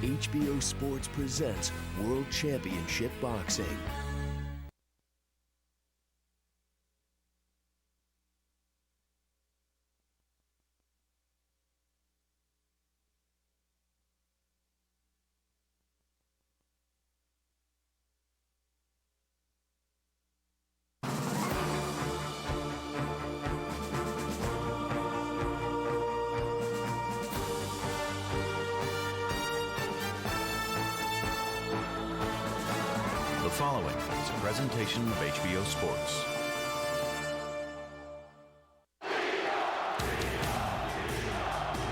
HBO Sports presents World Championship Boxing. The following is a presentation of HBO Sports.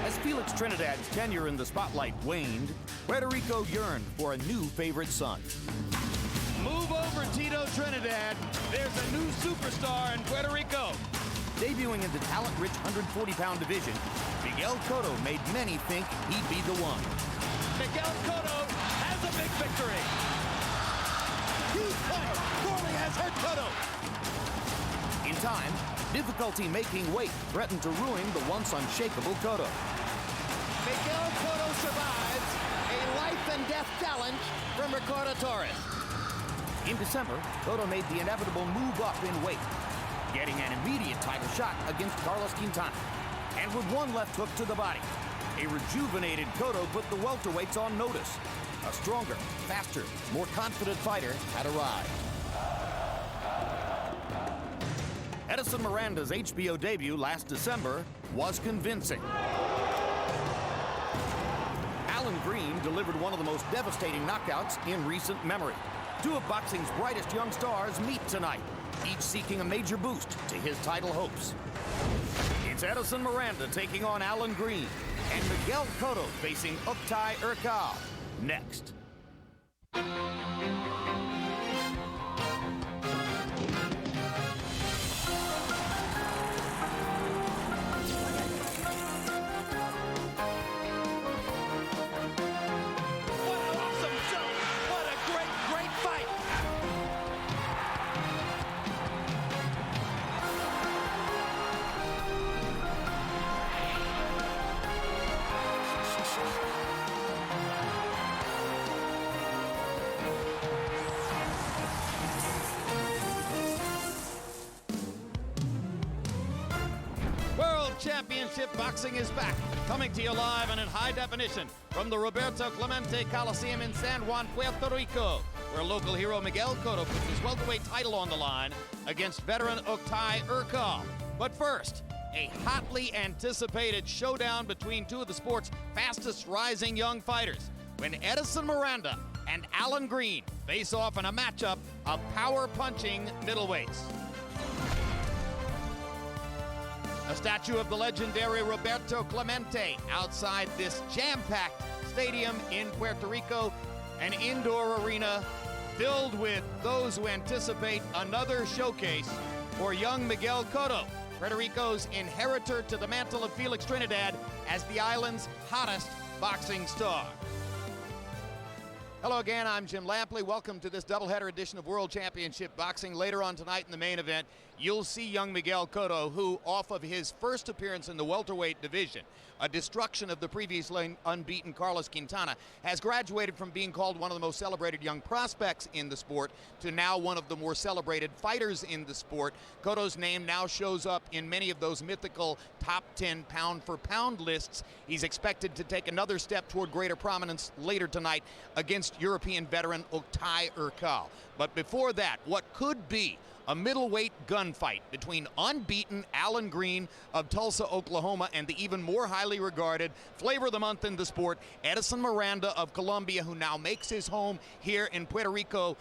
As Felix Trinidad's tenure in the spotlight waned, Puerto Rico yearned for a new favorite son. Move over, Tito Trinidad. There's a new superstar in Puerto Rico. Debuting in the talent-rich 140-pound division, Miguel Cotto made many think he'd be the one. Miguel Cotto has a big victory. Huge punch. Corley has hurt Cotto. In time, difficulty making weight threatened to ruin the once unshakable Cotto. Miguel Cotto survives a life-and-death challenge from Ricardo Torres. In December, Cotto made the inevitable move up in weight, getting an immediate title shot against Carlos Quintana. And with one left hook to the body, a rejuvenated Cotto put the welterweights on notice. A stronger, faster, more confident fighter had arrived. Edison Miranda's HBO debut last December was convincing. Allan delivered one of the most devastating knockouts in recent memory. Two of boxing's brightest young stars meet tonight, each seeking a major boost to his title hopes. It's Edison Miranda taking on Allan and Miguel Cotto facing Oktay Urcal. Next. Championship Boxing is back, coming to you live and in high definition from the Roberto Clemente Coliseum in San Juan, Puerto Rico, where local hero Miguel Cotto puts his welterweight title on the line against veteran Oktay Urcal. But first, a hotly anticipated showdown between two of the sport's fastest rising young fighters, when Edison Miranda and Allan face off in a matchup of power-punching middleweights. A statue of the legendary Roberto Clemente outside this jam-packed stadium in Puerto Rico, an indoor arena filled with those who anticipate another showcase for young Miguel Cotto, Puerto Rico's inheritor to the mantle of Felix Trinidad as the island's hottest boxing star. Hello again, I'm Jim Lampley. Welcome to this doubleheader edition of World Championship Boxing. Later on tonight in the main event, you'll see young Miguel Cotto, who, off of his first appearance in the welterweight division, a destruction of the previously unbeaten Carlos Quintana, has graduated from being called one of the most celebrated young prospects in the sport to now one of the more celebrated fighters in the sport. Cotto's name now shows up in many of those mythical top 10 pound-for-pound lists. He's expected to take another step toward greater prominence later tonight against European veteran Oktay Urcal. But before that, what could be a middleweight gunfight between unbeaten Allan of Tulsa, Oklahoma, and the even more highly regarded flavor of the month in the sport, Edison Miranda of Colombia, who now makes his home here in Puerto Rico.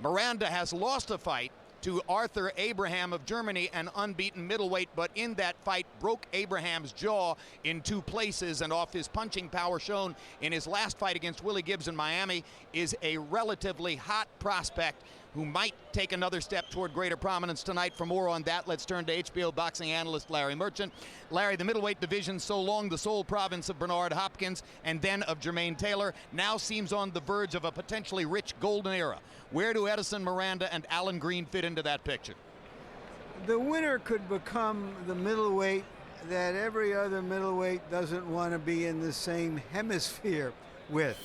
Miranda has lost a fight to Arthur Abraham of Germany, an unbeaten middleweight, but in that fight broke Abraham's jaw in two places, and off his punching power shown in his last fight against Willie Gibbs in Miami is a relatively hot prospect who might take another step toward greater prominence tonight. For more on that, let's turn to HBO boxing analyst Larry Merchant. Larry, the middleweight division, so long the sole province of Bernard Hopkins and then of Jermaine Taylor, now seems on the verge of a potentially rich golden era. Where do Edison Miranda and Allan fit into that picture? The winner could become the middleweight that every other middleweight doesn't want to be in the same hemisphere with.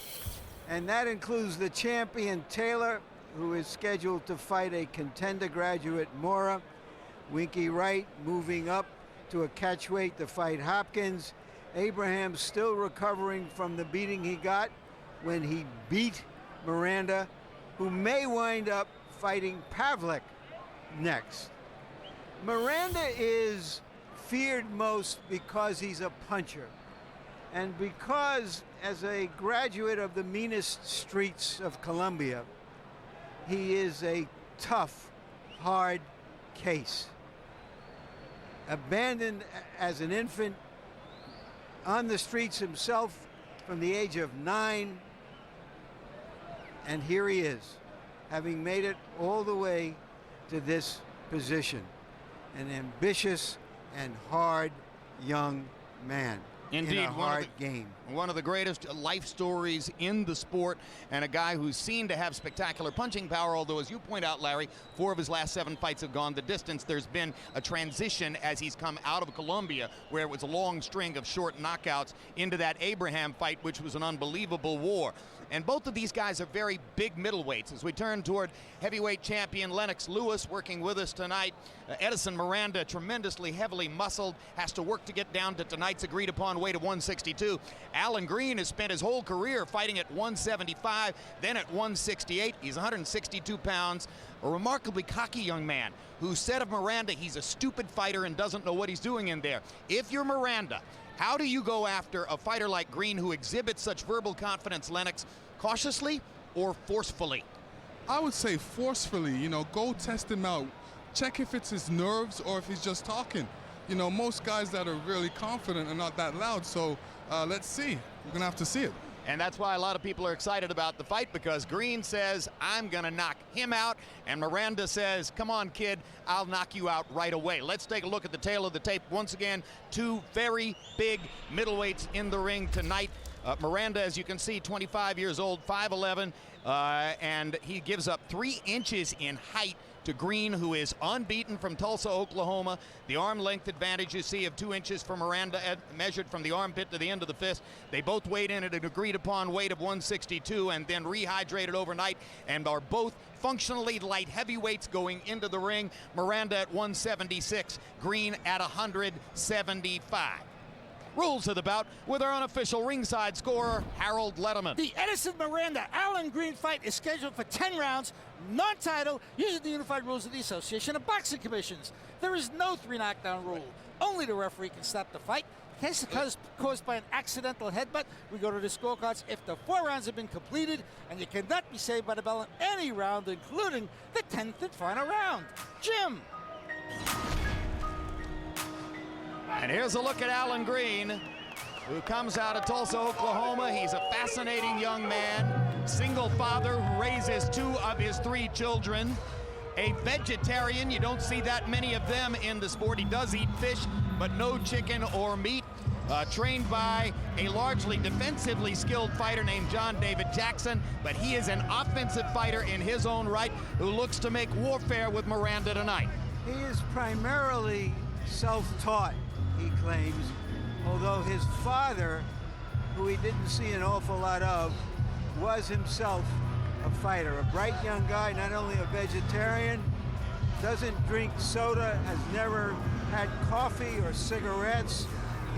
And that includes the champion Taylor, who is scheduled to fight a contender graduate Mora. Winky Wright moving up to a catchweight to fight Hopkins. Abraham still recovering from the beating he got when he beat Miranda, who may wind up fighting Pavlik next. Miranda is feared most because he's a puncher, and because as a graduate of the meanest streets of Colombia, he is a tough, hard case. Abandoned as an infant on the streets himself from the age of 9, and here he is, having made it all the way to this position. An ambitious and hard young man. Indeed, in a hard game. One of the greatest life stories in the sport, and a guy who's seen to have spectacular punching power, although, as you point out, Larry, 4 of his last 7 fights have gone the distance. There's been a transition as he's come out of Colombia, where it was a long string of short knockouts, into that Abraham fight, which was an unbelievable war. And both of these guys are very big middleweights. As we turn toward heavyweight champion Lennox Lewis, working with us tonight, Edison Miranda, tremendously heavily muscled, has to work to get down to tonight's agreed upon weight of 162. Allan Green has spent his whole career fighting at 175, then at 168. He's 162 pounds, a remarkably cocky young man who said of Miranda, he's a stupid fighter and doesn't know what he's doing in there. If you're Miranda, how do you go after a fighter like Green who exhibits such verbal confidence, Lennox? Cautiously or forcefully? I would say forcefully. You know, go test him out. Check if it's his nerves or if he's just talking. You know, most guys that are really confident are not that loud, so let's see. We're going to have to see it. And that's why a lot of people are excited about the fight, because Green says, I'm going to knock him out, and Miranda says, come on, kid, I'll knock you out right away. Let's take a look at the tail of the tape. Once again, 2 very big middleweights in the ring tonight. Miranda, as you can see, 25 years old, 5'11", and he gives up 3 inches in height to Green, who is unbeaten from Tulsa, Oklahoma. The arm length advantage you see of 2 inches for Miranda, measured from the armpit to the end of the fist. They both weighed in at an agreed upon weight of 162 and then rehydrated overnight, and are both functionally light heavyweights going into the ring. Miranda at 176, Green at 175. Rules of the bout with our unofficial ringside scorer, Harold Letterman. The Edison Miranda Allan Green fight is scheduled for 10 rounds, non-title, using the unified rules of the Association of Boxing Commissions. There is no 3 knockdown rule. Only the referee can stop the fight. In case caused by an accidental headbutt, we go to the scorecards if the 4 rounds have been completed, and you cannot be saved by the bell in any round, including the 10th and final round. Jim. And here's a look at Allan Green, who comes out of Tulsa, Oklahoma. He's a fascinating young man, single father who raises 2 of his 3 children. A vegetarian, you don't see that many of them in the sport. He does eat fish, but no chicken or meat. Trained by a largely defensively skilled fighter named John David Jackson, but he is an offensive fighter in his own right who looks to make warfare with Miranda tonight. He is primarily self-taught, he claims, although his father, who he didn't see an awful lot of, was himself a fighter, a bright young guy, not only a vegetarian, doesn't drink soda, has never had coffee or cigarettes.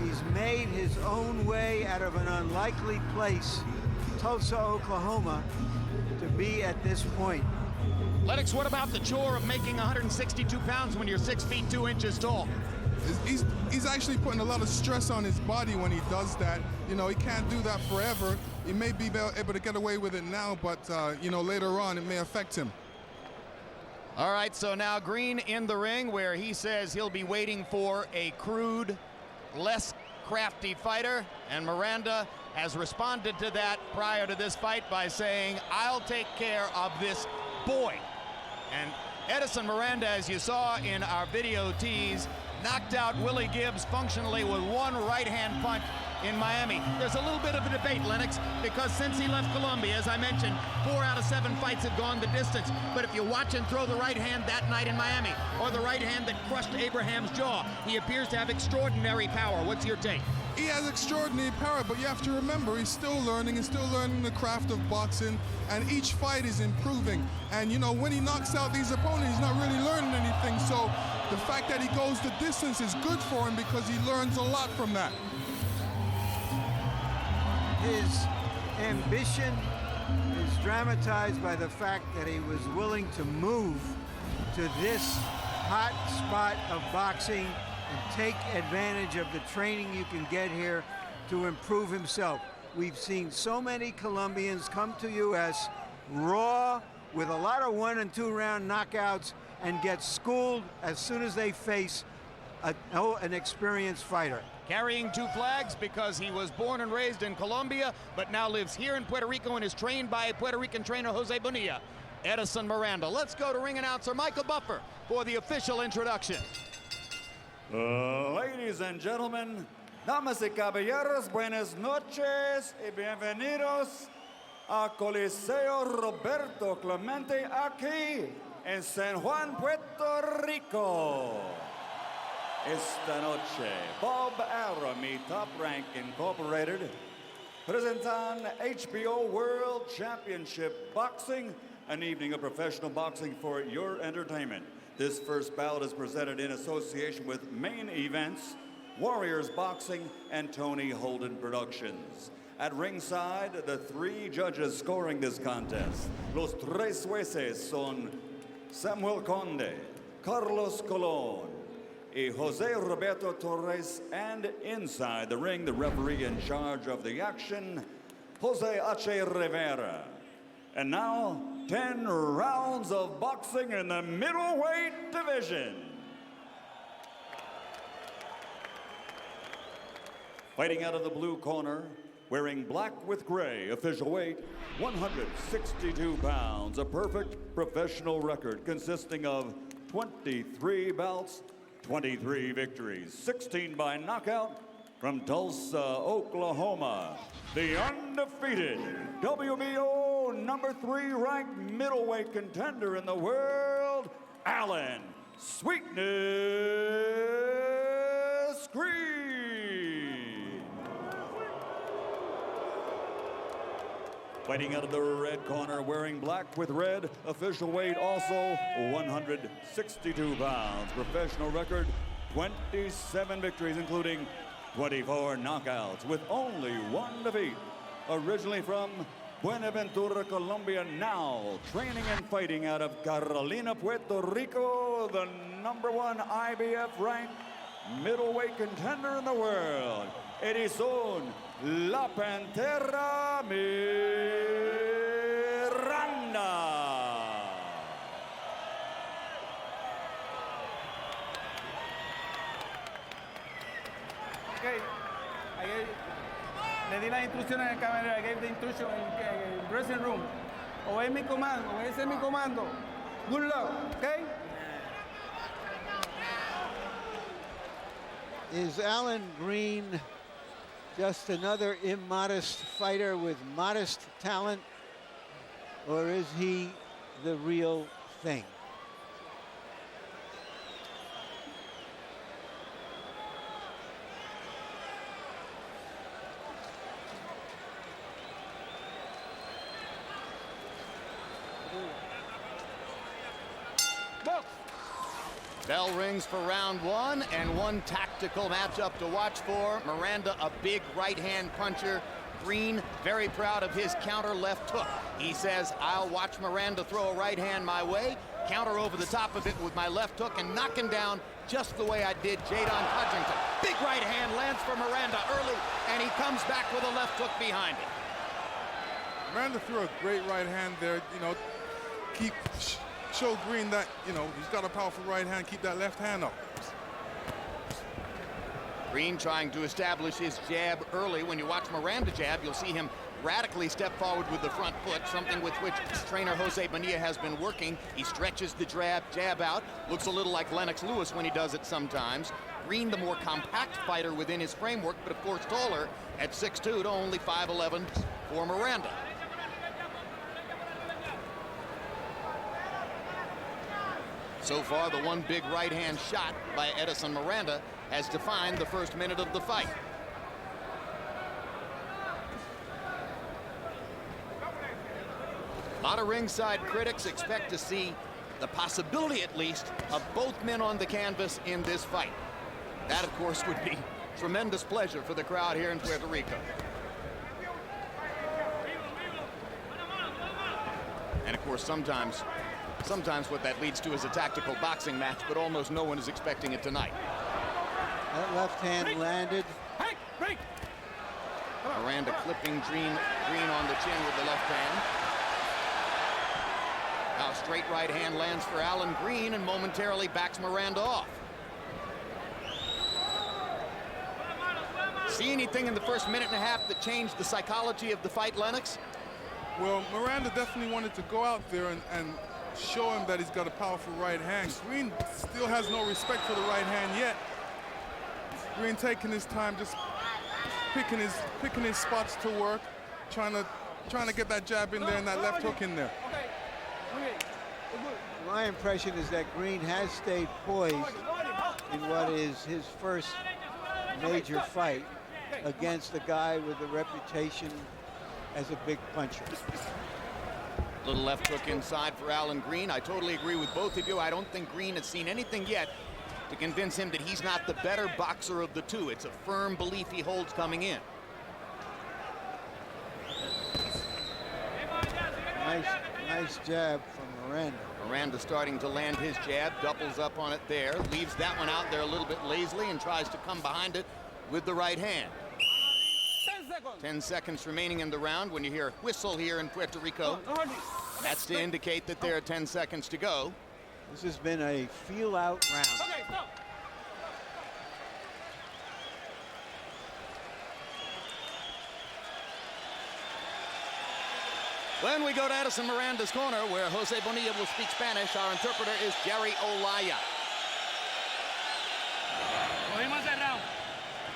He's made his own way out of an unlikely place, Tulsa, Oklahoma, to be at this point. Lennox, what about the chore of making 162 pounds when you're 6 feet 2 inches tall? He's actually putting a lot of stress on his body when he does that. You know, he can't do that forever. He may be able to get away with it now, but, you know, later on it may affect him. All right, so now Green in the ring, where he says he'll be waiting for a crude, less crafty fighter, and Miranda has responded to that prior to this fight by saying, I'll take care of this boy. And Edison Miranda, as you saw in our video tease, knocked out Willie Gibbs functionally with 1 right-hand punch. in Miami. There's a little bit of a debate, Lennox, because since he left Colombia, as I mentioned, 4 out of 7 fights have gone the distance. But if you watch him throw the right hand that night in Miami, or the right hand that crushed Abraham's jaw, he appears to have extraordinary power. What's your take? He has extraordinary power, but you have to remember he's still learning the craft of boxing, and each fight is improving. And you know, when he knocks out these opponents, he's not really learning anything. So the fact that he goes the distance is good for him because he learns a lot from that. His ambition is dramatized by the fact that he was willing to move to this hot spot of boxing and take advantage of the training you can get here to improve himself. We've seen so many Colombians come to U.S. raw with a lot of 1- and 2-round knockouts and get schooled as soon as they face an experienced fighter. Carrying 2 flags because he was born and raised in Colombia, but now lives here in Puerto Rico and is trained by Puerto Rican trainer Jose Bonilla. Edison Miranda. Let's go to ring announcer Michael Buffer for the official introduction. Ladies and gentlemen, damas y caballeros, buenas noches y bienvenidos a Coliseo Roberto Clemente aquí en San Juan, Puerto Rico. Esta noche, Bob Arum y Top Rank Incorporated presentan HBO World Championship Boxing, an evening of professional boxing for your entertainment. This first bout is presented in association with Main Events, Warriors Boxing, and Tony Holden Productions. At ringside, the 3 judges scoring this contest. Los tres jueces son Samuel Conde, Carlos Colon, y Jose Roberto Torres, and inside the ring, the referee in charge of the action, Jose H. Rivera. And now, 10 rounds of boxing in the middleweight division. Fighting out of the blue corner, wearing black with gray, official weight 162 pounds, a perfect professional record consisting of 23 bouts, 23 victories, 16 by knockout, from Tulsa, Oklahoma, the undefeated WBO #3 ranked middleweight contender in the world, Allan Sweetness Green. Fighting out of the red corner, wearing black with red, official weight also 162 pounds, professional record 27 victories, including 24 knockouts, with only 1 defeat. Originally from Buenaventura, Colombia, now training and fighting out of Carolina, Puerto Rico, the #1 IBF ranked middleweight contender in the world, Edison La Pantera Miranda. Okay. Le di las instrucciones al camarero. I gave the instruction in the dressing room. Obey mi comando. Obedece mi comando. Good luck, okay? Is Allan Green just another immodest fighter with modest talent, or is he the real thing? Bell rings for round 1, and one tactical matchup to watch for. Miranda, a big right-hand puncher. Green, very proud of his counter left hook. He says, I'll watch Miranda throw a right hand my way, counter over the top of it with my left hook, and knock him down just the way I did Jadon Cudgington. Big right hand lands for Miranda early, and he comes back with a left hook behind it. Miranda threw a great right hand there, you know, show Green that, you know, he's got a powerful right hand, keep that left hand up. Green trying to establish his jab early. When you watch Miranda jab, you'll see him radically step forward with the front foot, something with which trainer Jose Bonilla has been working. He stretches the jab out, looks a little like Lennox Lewis when he does it sometimes. Green, the more compact fighter within his framework, but of course taller at 6'2" to only 5'11" for Miranda. So far, the one big right-hand shot by Edison Miranda has defined the first minute of the fight. A lot of ringside critics expect to see the possibility, at least, of both men on the canvas in this fight. That, of course, would be tremendous pleasure for the crowd here in Puerto Rico. And, of course, sometimes what that leads to is a tactical boxing match, but almost no one is expecting it tonight. That left hand landed. Miranda clipping Green on the chin with the left hand. Now straight right hand lands for Allan Green and momentarily backs Miranda off. See anything in the first minute and a half that changed the psychology of the fight, Lennox? Well, Miranda definitely wanted to go out there and show him that he's got a powerful right hand. Green still has no respect for the right hand yet. Green taking his time, just picking his spots to work, trying to get that jab in there and that left hook in there. My impression is that Green has stayed poised in what is his first major fight against a guy with a reputation as a big puncher. Little left hook inside for Allan Green. I totally agree with both of you. I don't think Green has seen anything yet to convince him that he's not the better boxer of the two. It's a firm belief he holds coming in. Nice jab from Miranda. Miranda starting to land his jab, doubles up on it there, leaves that one out there a little bit lazily and tries to come behind it with the right hand. 10 seconds remaining in the round. When you hear a whistle here in Puerto Rico, that's to indicate that there are 10 seconds to go. This has been a feel-out round. When we go to Edison Miranda's corner, where Jose Bonilla will speak Spanish, our interpreter is Jerry Olaya.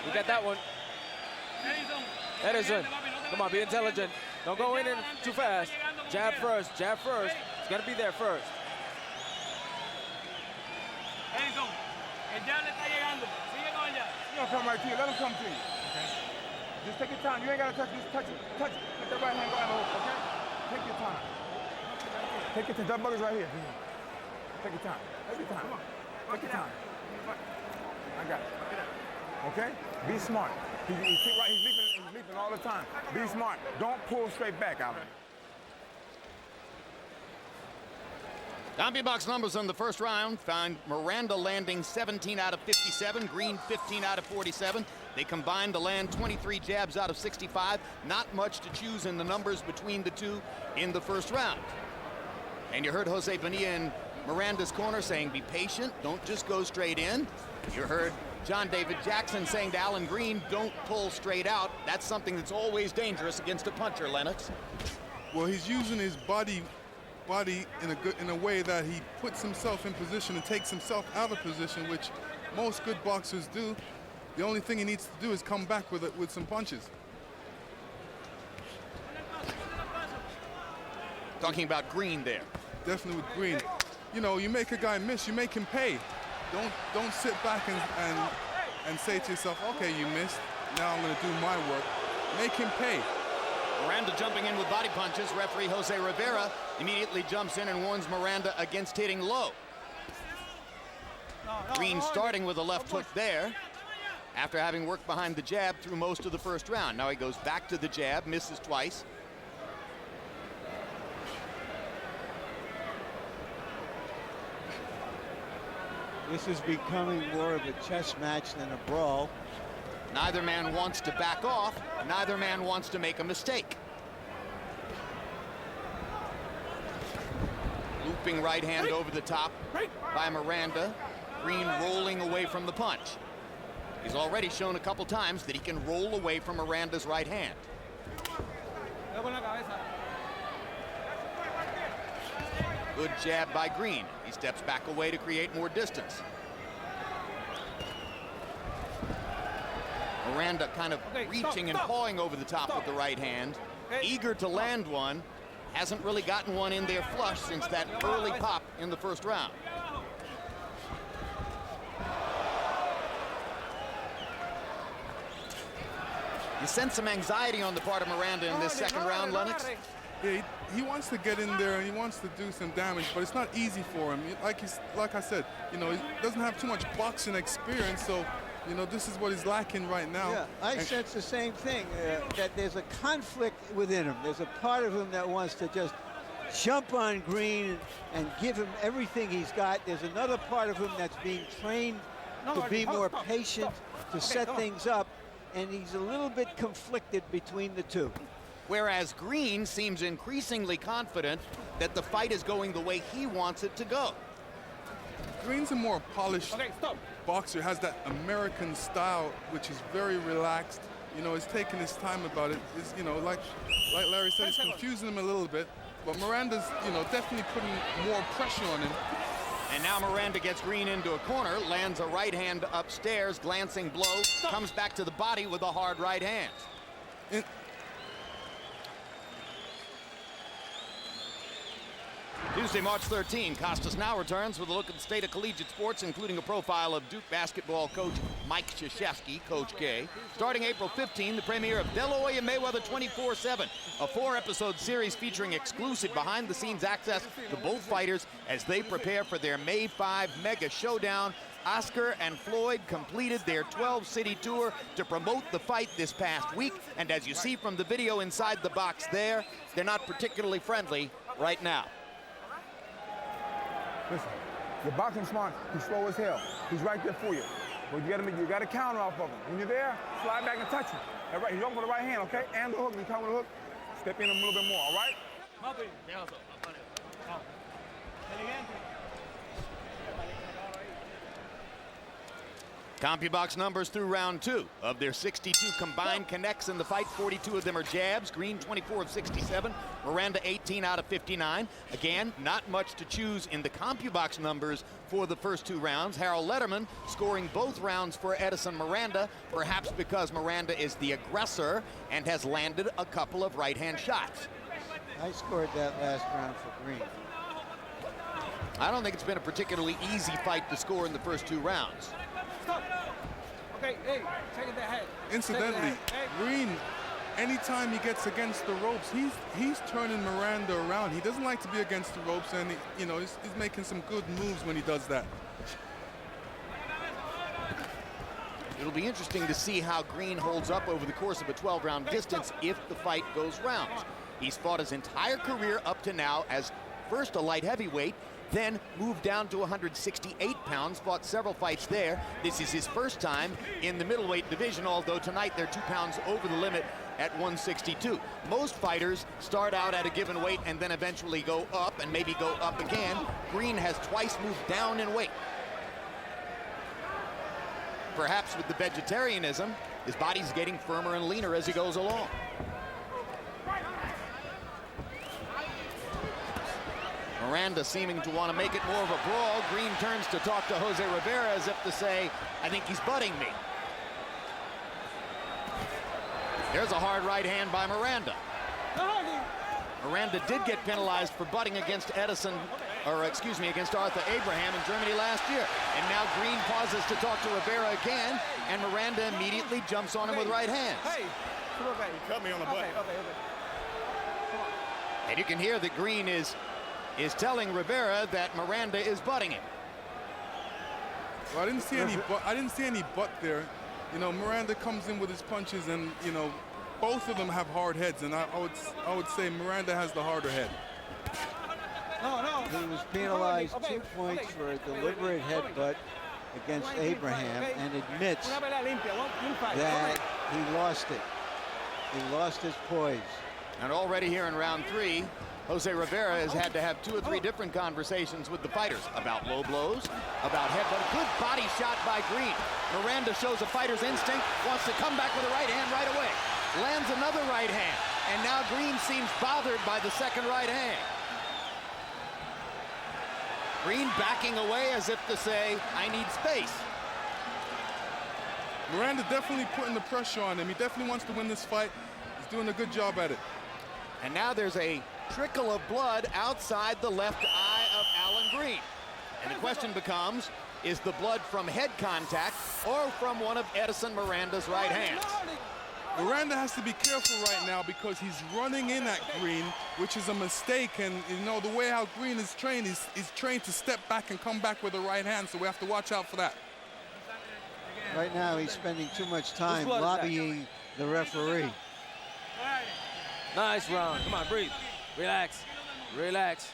We got that one. Edison, come on, be intelligent. Don't go in too fast. Jab first, jab first. It's got to be there first. Edison, el jab le está llegando. Sigue con el jab. He's gonna come right to you. Let him come to you. Okay. Just take your time. You ain't gotta touch this. Touch it. Touch it. Let the right hand go out. Okay. Take your time. Take your time. That bugger's right here. Take your time. Take your time. Take your time. I got it. Okay? Be smart. He's leaping all the time. Be smart. Don't pull straight back, Allan. CompuBox numbers on the first round find Miranda landing 17 out of 57, Green 15 out of 47. They combined to land 23 jabs out of 65. Not much to choose in the numbers between the two in the first round. And you heard Jose Bonilla in Miranda's corner saying, be patient, don't just go straight in. You heard John David Jackson saying to Allan Green, don't pull straight out. That's something that's always dangerous against a puncher, Lennox. Well, he's using his body in a way that he puts himself in position and takes himself out of position, which most good boxers do. The only thing he needs to do is come back with some punches. Talking about Green there. Definitely with Green. You know, you make a guy miss, you make him pay. Don't sit back and say to yourself, okay, you missed, now I'm going to do my work. Make him pay. Miranda jumping in with body punches. Referee Jose Rivera immediately jumps in and warns Miranda against hitting low. Green starting with a left hook there after having worked behind the jab through most of the first round. Now he goes back to the jab, misses twice. This is becoming more of a chess match than a brawl. Neither man wants to back off. Neither man wants to make a mistake. Looping right hand over the top by Miranda. Green rolling away from the punch. He's already shown a couple times that he can roll away from Miranda's right hand. Good jab by Green. He steps back away to create more distance. Miranda kind of reaching and pawing over the top with the right hand, eager to land one. Hasn't really gotten one in there flush since that early pop in the first round. You sense some anxiety on the part of Miranda in this second round, Lennox? Yeah, he wants to get in there and he wants to do some damage, but it's not easy for him. Like I said, you know, he doesn't have too much boxing experience, so you know, this is what he's lacking right now. Yeah, I sense the same thing, that there's a conflict within him. There's a part of him that wants to just jump on Green and give him everything he's got. There's another part of him that's being trained to be more patient, to set things up, and he's a little bit conflicted between the two. Whereas Green seems increasingly confident that the fight is going the way he wants it to go. Green's a more polished boxer, has that American style, which is very relaxed. You know, he's taking his time about it. It's, you know, like Larry said, it's confusing him a little bit. But Miranda's, you know, definitely putting more pressure on him. And now Miranda gets Green into a corner, lands a right hand upstairs, glancing blow, comes back to the body with a hard right hand. Tuesday, March 13, Costas now returns with a look at the state of collegiate sports, including a profile of Duke basketball coach Mike Krzyzewski, Coach K. Starting April 15, the premiere of De La Hoya Mayweather 24/7, a 4-episode series featuring exclusive behind-the-scenes access to both fighters as they prepare for their May 5 mega showdown. Oscar and Floyd completed their 12-city tour to promote the fight this past week, and as you see from the video inside the box there, they're not particularly friendly right now. Listen, your boxing smart, he's slow as hell. He's right there for you. But you gotta counter off of him. When you're there, slide back and touch him. All right, he's going for the right hand, okay? And the hook, when you come with the hook, step in a little bit more, all right? CompuBox numbers through round 2. Of their 62 combined connects in the fight, 42 of them are jabs. Green 24 of 67. Miranda 18 out of 59. Again, not much to choose in the CompuBox numbers for the first 2 rounds. Harold Lederman scoring both rounds for Edison Miranda, perhaps because Miranda is the aggressor and has landed a couple of right-hand shots. I scored that last round for Green. I don't think it's been a particularly easy fight to score in the first 2 rounds. Okay, hey, take that head. Incidentally, Green, anytime he gets against the ropes, he's turning Miranda around. He doesn't like to be against the ropes, and you know, he's making some good moves when he does that. It'll be interesting to see how Green holds up over the course of a 12-round distance if the fight goes rounds. He's fought his entire career up to now as first a light heavyweight, then moved down to 168 pounds, fought several fights there. This is his first time in the middleweight division, although tonight they're 2 pounds over the limit at 162. Most fighters start out at a given weight and then eventually go up and maybe go up again. Green has twice moved down in weight. Perhaps with the vegetarianism, his body's getting firmer and leaner as he goes along. Miranda seeming to want to make it more of a brawl. Green turns to talk to Jose Rivera as if to say, I think he's butting me. There's a hard right hand by Miranda. Miranda did get penalized for butting against against Arthur Abraham in Germany last year. And now Green pauses to talk to Rivera again, and Miranda immediately jumps on him with right hands. Hey, you cut me on the butt. And you can hear that Green is telling Rivera that Miranda is butting him. Well, I didn't see any butt there. You know, Miranda comes in with his punches, and you know, both of them have hard heads, and I would say Miranda has the harder head. He was penalized 2 points for a deliberate headbutt against Abraham, and admits that he lost it. He lost his poise. And already here in round 3, Jose Rivera has had to have 2 or 3 different conversations with the fighters about low blows, about headbutt. Good body shot by Green. Miranda shows a fighter's instinct, wants to come back with a right hand right away. Lands another right hand, and now Green seems bothered by the second right hand. Green backing away as if to say, I need space. Miranda definitely putting the pressure on him. He definitely wants to win this fight. He's doing a good job at it. And now there's a trickle of blood outside the left eye of Allan Green. And the question becomes, is the blood from head contact or from one of Edison Miranda's right hands? Miranda has to be careful right now because he's running in at Green, which is a mistake. And you know, the way how Green is trained, he's trained to step back and come back with the right hand, so we have to watch out for that. Right now, he's spending too much time lobbying the referee. Nice round. Come on, breathe. Relax. Relax.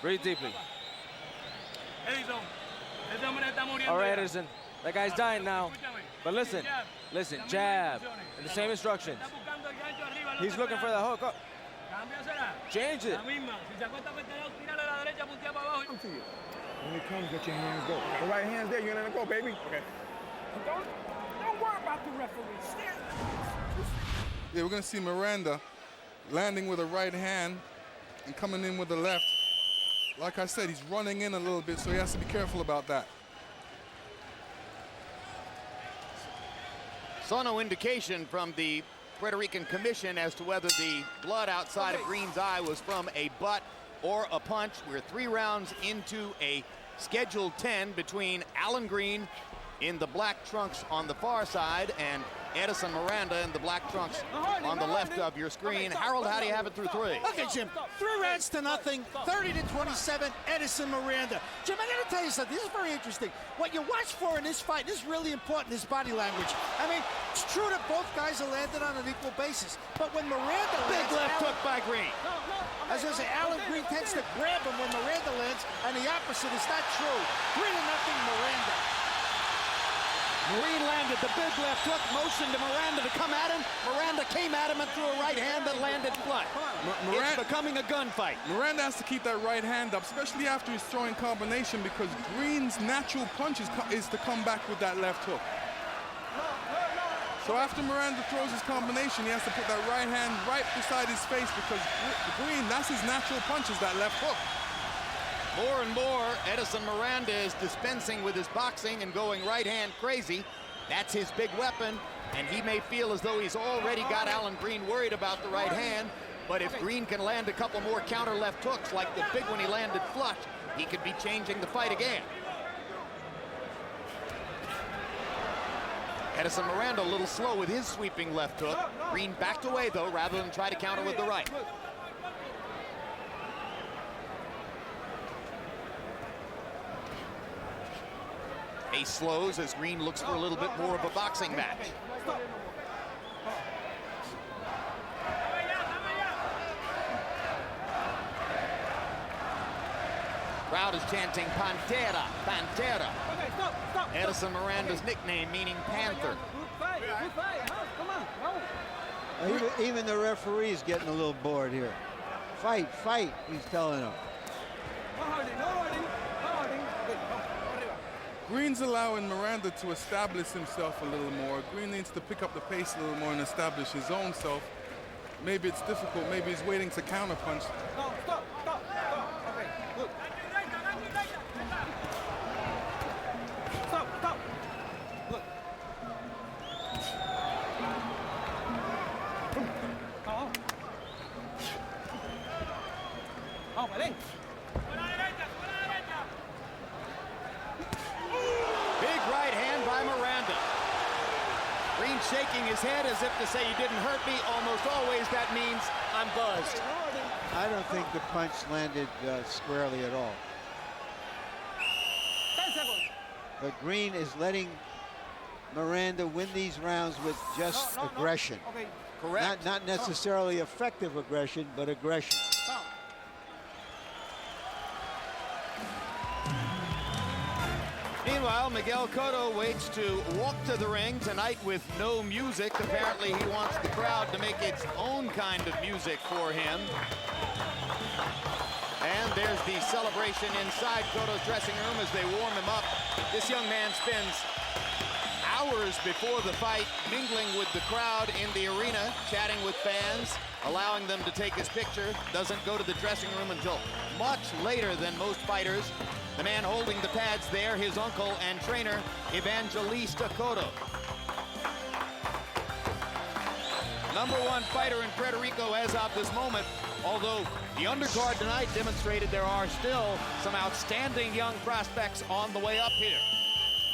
Breathe deeply. All right, Edison. That guy's dying now. But listen, jab. And the same instructions. He's looking for the hook. Oh. Change it. When it comes, let your hands go. The right hand's there, you're gonna let it go, baby. Okay. Don't worry about the referee. Yeah, we're gonna see Miranda landing with a right hand and coming in with the left. Like I said, he's running in a little bit, so he has to be careful about that. Saw no indication from the Puerto Rican Commission as to whether the blood outside of Green's eye was from a butt or a punch. We're 3 rounds into a scheduled 10 between Allan Green in the black trunks on the far side and Edison Miranda in the black trunks on the left of your screen. Harold, how do you have it through 3? Okay, Jim, 3 rounds to nothing, 30-27, Edison Miranda. Jim, I gotta tell you something, this is very interesting. What you watch for in this fight is really important, is body language. I mean, it's true that both guys are landed on an equal basis, but when Miranda Big left hook by Green. As I say, Allan Green tends to grab him when Miranda lands, and the opposite is not true. 3-0 Miranda. Green landed the big left hook, motion to Miranda to come at him. Miranda came at him and threw a right hand that landed flush. It's becoming a gunfight. Miranda has to keep that right hand up, especially after he's throwing combination, because Green's natural punch is to come back with that left hook. So after Miranda throws his combination, he has to put that right hand right beside his face, because Green, that's his natural punch, is that left hook. More and more, Edison Miranda is dispensing with his boxing and going right hand crazy. That's his big weapon, and he may feel as though he's already got Allan Green worried about the right hand, but if Green can land a couple more counter left hooks like the big one he landed flush, he could be changing the fight again. Edison Miranda a little slow with his sweeping left hook. Green backed away, though, rather than try to counter with the right. Pace slows as Green looks for a little bit more of a boxing match. Crowd is chanting Pantera, Pantera. Edison Miranda's nickname meaning Panther. Even the referee's getting a little bored here. Fight, fight, he's telling them. Green's allowing Miranda to establish himself a little more. Green needs to pick up the pace a little more and establish his own self. Maybe it's difficult. Maybe he's waiting to counterpunch. Stop. Okay, look. Stop. Look. Oh, vale. Big right hand by Miranda. Green shaking his head as if to say, you didn't hurt me. Almost always that means I'm buzzed. I don't think the punch landed squarely at all. 10 seconds. But Green is letting Miranda win these rounds with just aggression. Okay. Correct. Not necessarily effective aggression, but aggression. Meanwhile, Miguel Cotto waits to walk to the ring tonight with no music. Apparently, he wants the crowd to make its own kind of music for him. And there's the celebration inside Cotto's dressing room as they warm him up. This young man spends hours before the fight mingling with the crowd in the arena, chatting with fans, allowing them to take his picture. Doesn't go to the dressing room until much later than most fighters. The man holding the pads there, his uncle and trainer, Evangelista Cotto. #1 fighter in Puerto Rico as of this moment, although the undercard tonight demonstrated there are still some outstanding young prospects on the way up here,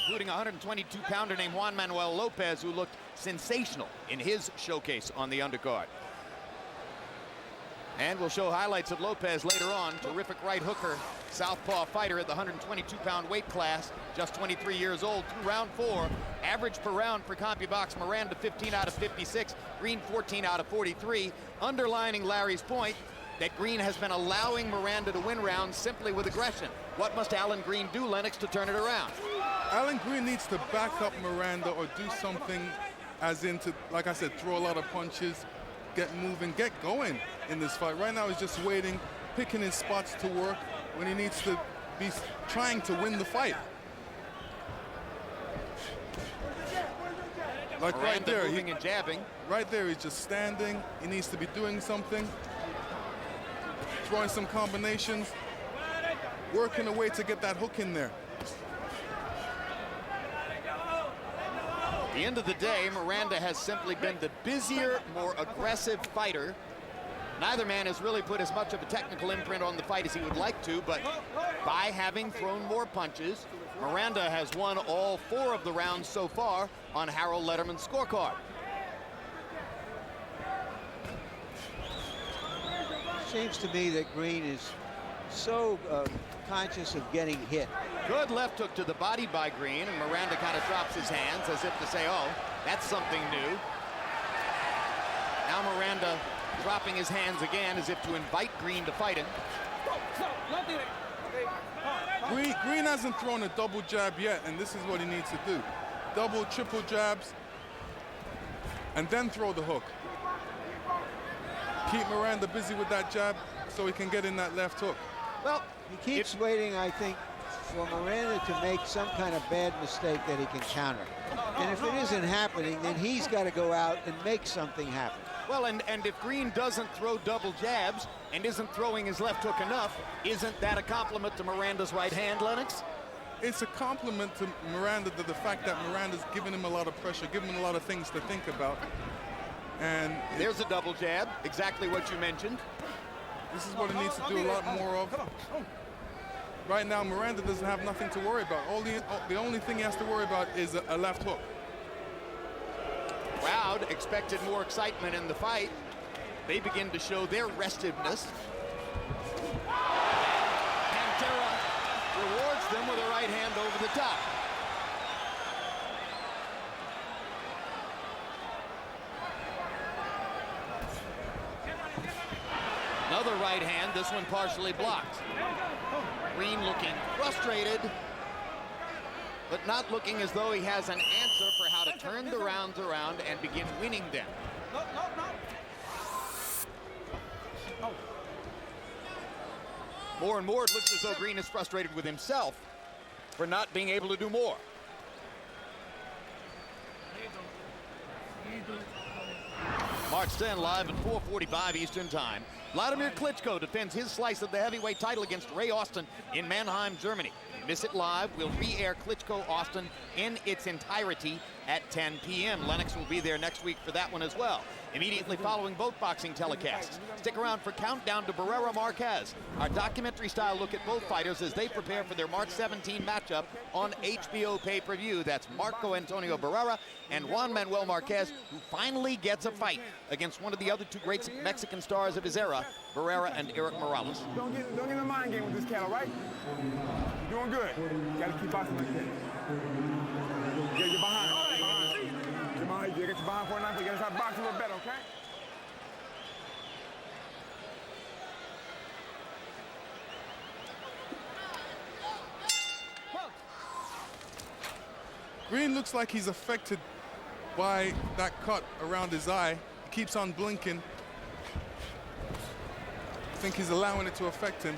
including a 122-pounder named Juan Manuel Lopez, who looked sensational in his showcase on the undercard. And we'll show highlights of Lopez later on. Terrific right hooker, southpaw fighter at the 122-pound weight class, just 23 years old, through round 4. Average per round for CompuBox, Miranda 15 out of 56, Green 14 out of 43. Underlining Larry's point that Green has been allowing Miranda to win rounds simply with aggression. What must Allan Green do, Lennox, to turn it around? Allan Green needs to back up Miranda or do something, as into, like I said, throw a lot of punches, get moving, get going in this fight. Right now he's just waiting, picking his spots to work when he needs to be trying to win the fight. Like Miranda right there, moving and jabbing. Right there, he's just standing. He needs to be doing something, throwing some combinations, working a way to get that hook in there. At the end of the day, Miranda has simply been the busier, more aggressive fighter. Neither man has really put as much of a technical imprint on the fight as he would like to, but by having thrown more punches, Miranda has won all 4 of the rounds so far on Harold Lederman's scorecard. Seems to me that Green is so conscious of getting hit. Good left hook to the body by Green, and Miranda kind of drops his hands as if to say, oh, that's something new. Now Miranda dropping his hands again as if to invite Green to fight him. Green hasn't thrown a double jab yet, and this is what he needs to do. Double, triple jabs, and then throw the hook. Keep Miranda busy with that jab so he can get in that left hook. Well, he keeps waiting, I think, for Miranda to make some kind of bad mistake that he can counter. And if it isn't happening, then he's got to go out and make something happen. Well, and if Green doesn't throw double jabs and isn't throwing his left hook enough, isn't that a compliment to Miranda's right hand, Lennox? It's a compliment to Miranda, to the fact that Miranda's giving him a lot of pressure, giving him a lot of things to think about. And there's a double jab, exactly what you mentioned. This is what he needs to do a lot more of. Right now, Miranda doesn't have nothing to worry about. The only thing he has to worry about is a left hook. Crowd expected more excitement in the fight. They begin to show their restiveness. Pantera rewards them with a right hand over the top. Another right hand, this one partially blocked. Green looking frustrated, but not looking as though he has an answer for how to turn the rounds around and begin winning them. More and more, it looks as though Green is frustrated with himself for not being able to do more. March 10 live at 4:45 Eastern Time. Vladimir Klitschko defends his slice of the heavyweight title against Ray Austin in Mannheim, Germany. Miss it live, we'll re-air Klitschko-Austin in its entirety at 10 p.m. Lennox will be there next week for that one as well, immediately following both boxing telecasts. Stick around for Countdown to Barrera Marquez, our documentary-style look at both fighters as they prepare for their March 17 matchup on HBO pay-per-view. That's Marco Antonio Barrera and Juan Manuel Marquez, who finally gets a fight against one of the other 2 great Mexican stars of his era, Barrera and Eric Morales. Don't get in the mind game with this cat, all right? You're doing good. You gotta keep boxing like that. Yeah, you're behind. You're behind. You get your behind for a knife. You gotta start boxing a little better, okay? Green looks like he's affected by that cut around his eye. He keeps on blinking. I think he's allowing it to affect him.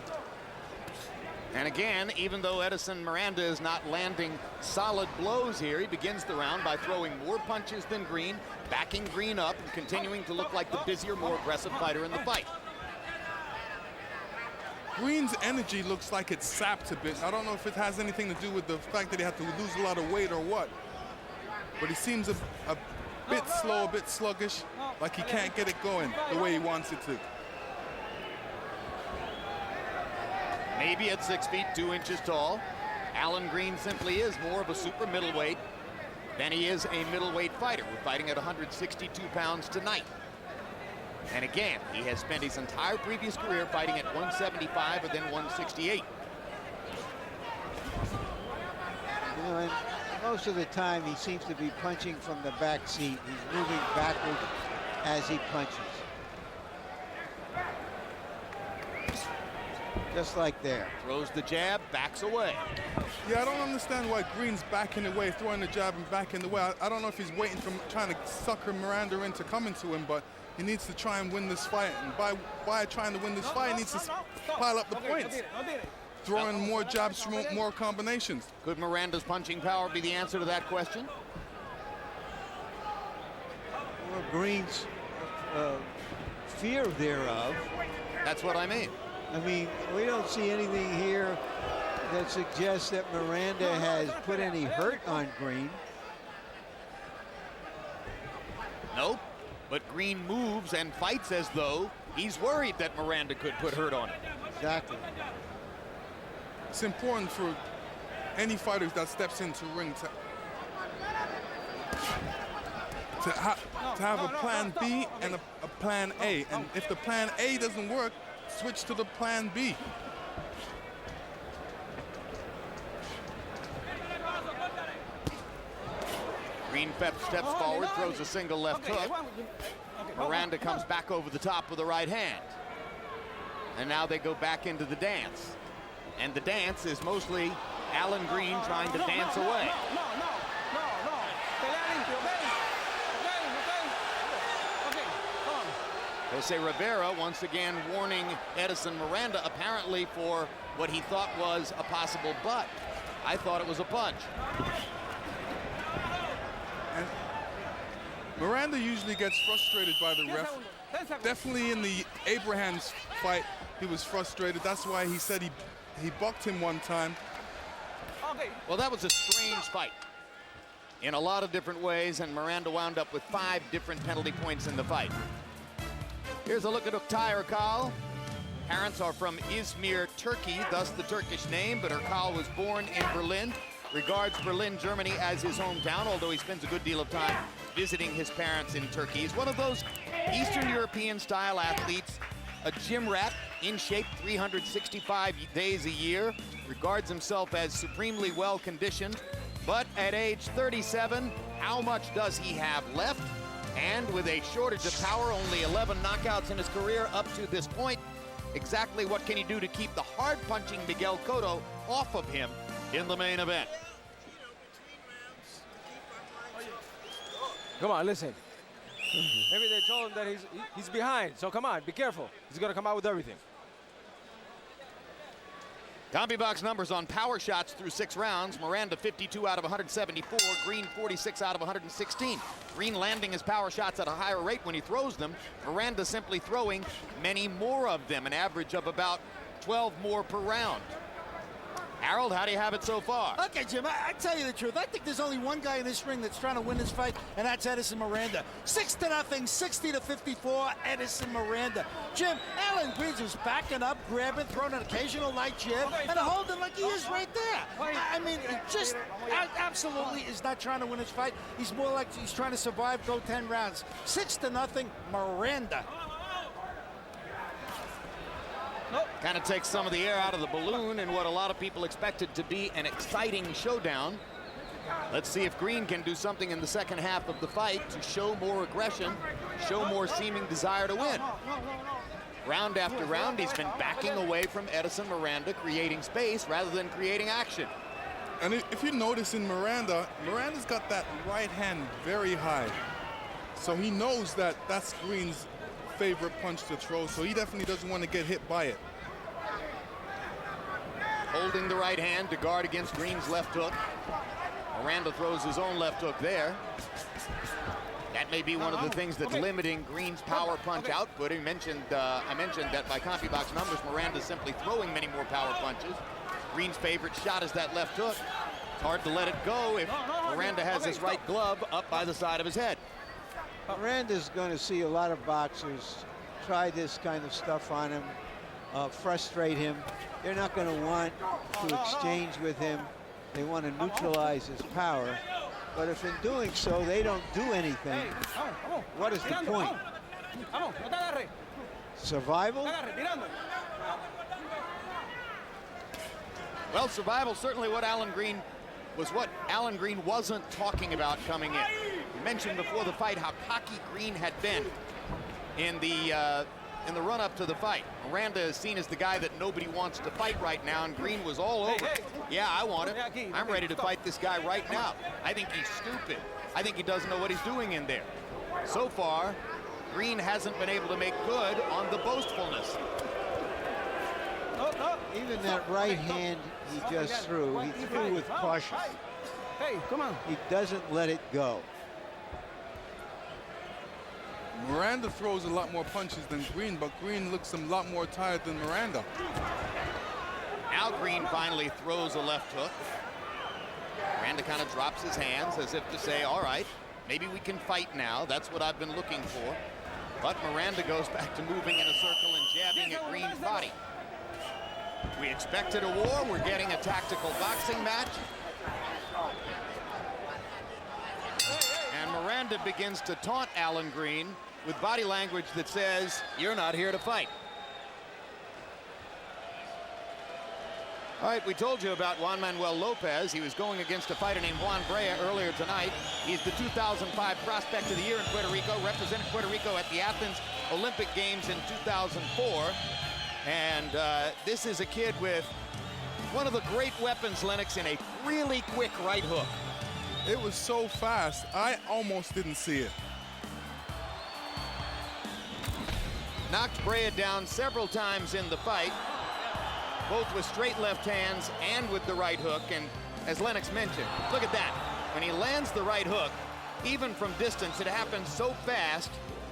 And again, even though Edison Miranda is not landing solid blows here, he begins the round by throwing more punches than Green, backing Green up and continuing to look like the busier, more aggressive fighter in the fight. Green's energy looks like it's sapped a bit. I don't know if it has anything to do with the fact that he had to lose a lot of weight or what, but he seems bit slow, a bit sluggish, like he can't get it going the way he wants it to. Maybe at 6 feet 2 inches tall, Allan Green simply is more of a super middleweight than he is a middleweight fighter. We're fighting at 162 pounds tonight. And again, he has spent his entire previous career fighting at 175 or then 168. You know, and most of the time he seems to be punching from the back seat. He's moving backwards as he punches. Just like there. Throws the jab, backs away. Yeah, I don't understand why Green's backing away, throwing the jab and backing away. I don't know if he's waiting for trying to sucker Miranda into coming to him, but he needs to try and win this fight. And by trying to win this fight, he needs to pile up the points. Throwing more jabs, more combinations. Could Miranda's punching power be the answer to that question? Or Green's fear thereof. That's what I mean. I mean, we don't see anything here that suggests that Miranda has put any hurt on Green. Nope. But Green moves and fights as though he's worried that Miranda could put hurt on him. Exactly. It's important for any fighter that steps into ring to have a plan B and a plan A. And if the plan A doesn't work, switch to the plan B. Green steps forward, throws a single left hook. Miranda comes back over the top with the right hand. And now they go back into the dance. And the dance is mostly Allan Green trying to dance away. Jose Rivera once again warning Edison Miranda apparently for what he thought was a possible butt. I thought it was a punch. And Miranda usually gets frustrated by the ref. Definitely in the Abraham's fight, he was frustrated. That's why he said he bucked him one time. Well, that was a strange fight in a lot of different ways, and Miranda wound up with 5 different penalty points in the fight. Here's a look at Oktay Erkal. Parents are from Izmir, Turkey, thus the Turkish name, but Erkal was born in Berlin. Regards Berlin, Germany as his hometown, although he spends a good deal of time visiting his parents in Turkey. He's one of those Eastern European style athletes, a gym rat, in shape 365 days a year, regards himself as supremely well conditioned, but at age 37, how much does he have left? And with a shortage of power, only 11 knockouts in his career up to this point, exactly what can he do to keep the hard-punching Miguel Cotto off of him in the main event? Come on, listen. Maybe they told him that he's behind, so come on, be careful. He's gonna come out with everything. CompuBox numbers on power shots through 6 rounds. Miranda 52 out of 174, Green 46 out of 116. Green landing his power shots at a higher rate when he throws them. Miranda simply throwing many more of them, an average of about 12 more per round. Harold, how do you have it so far? Okay, Jim, I tell you the truth. I think there's only one guy in this ring that's trying to win this fight, and that's Edison Miranda. 6-0, 60-54, Edison Miranda. Jim, Allan Green's just backing up, grabbing, throwing an occasional light jab, and holding like he is right there. I mean, it just absolutely is not trying to win his fight. He's more like he's trying to survive, go 10 rounds. 6-0, Miranda. Kind of takes some of the air out of the balloon in what a lot of people expected to be an exciting showdown. Let's see if Green can do something in the second half of the fight to show more aggression, show more seeming desire to win. Round after round, he's been backing away from Edison Miranda, creating space rather than creating action. And if you notice in Miranda's got that right hand very high. So he knows that that's Green's favorite punch to throw, so he definitely doesn't want to get hit by it. Holding the right hand to guard against Green's left hook. Miranda throws his own left hook there. That may be one of the things that's limiting Green's power punch output. I mentioned that by CompuBox numbers, Miranda's simply throwing many more power punches. Green's favorite shot is that left hook. It's hard to let it go if Miranda has his right glove up by the side of his head. Miranda's going to see a lot of boxers try this kind of stuff on him, frustrate him. They're not going to want to exchange with him. They want to neutralize his power. But if in doing so they don't do anything, what is the point? Survival? Well, survival certainly what Allan Green wasn't talking about coming in. You mentioned before the fight how cocky Green had been in the run-up to the fight. Miranda is seen as the guy that nobody wants to fight right now, and Green was all over it. Yeah, I want it. I'm ready to fight this guy right now. I think he's stupid. I think he doesn't know what he's doing in there. So far, Green hasn't been able to make good on the boastfulness. Even that right hand he just threw, he threw with caution. Hey, come on. He doesn't let it go. Miranda throws a lot more punches than Green, but Green looks a lot more tired than Miranda. Now Green finally throws a left hook. Miranda kind of drops his hands as if to say, all right, maybe we can fight now. That's what I've been looking for. But Miranda goes back to moving in a circle and jabbing at Green's body. We expected a war. We're getting a tactical boxing match. And Miranda begins to taunt Allan Green with body language that says, you're not here to fight. All right, we told you about Juan Manuel Lopez. He was going against a fighter named Juan Brea earlier tonight. He's the 2005 Prospect of the Year in Puerto Rico, represented Puerto Rico at the Athens Olympic Games in 2004. And this is a kid with one of the great weapons, Lennox, in a really quick right hook. It was so fast, I almost didn't see it. Knocked Brea down several times in the fight, both with straight left hands and with the right hook. And as Lennox mentioned, look at that. When he lands the right hook, even from distance, it happens so fast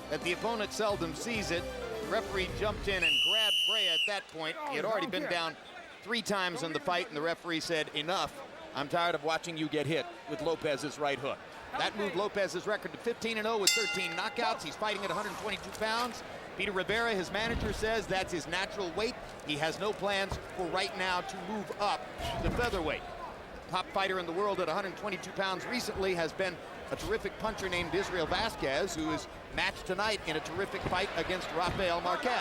that the opponent seldom sees it. The referee jumped in and grabbed Brea at that point. He had already been down 3 times in the fight, and the referee said, enough. I'm tired of watching you get hit with Lopez's right hook. That moved Lopez's record to 15-0 with 13 knockouts. He's fighting at 122 pounds. Peter Rivera, his manager, says that's his natural weight. He has no plans for right now to move up to featherweight. Top fighter in the world at 122 pounds recently has been a terrific puncher named Israel Vasquez, who is matched tonight in a terrific fight against Rafael Marquez,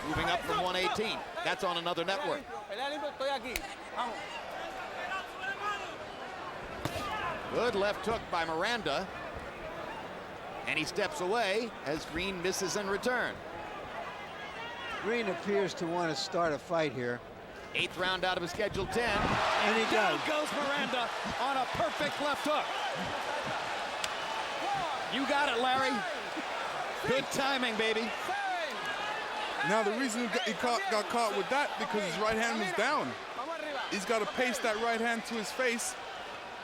moving up from 118. That's on another network. Good left hook by Miranda. And he steps away as Green misses in return. Green appears to want to start a fight here. 8th round out of a scheduled 10. And he down does. goes Miranda on a perfect left hook. You got it, Larry. Good timing, baby. Now the reason he got caught with that because his right hand was down. He's got to pace that right hand to his face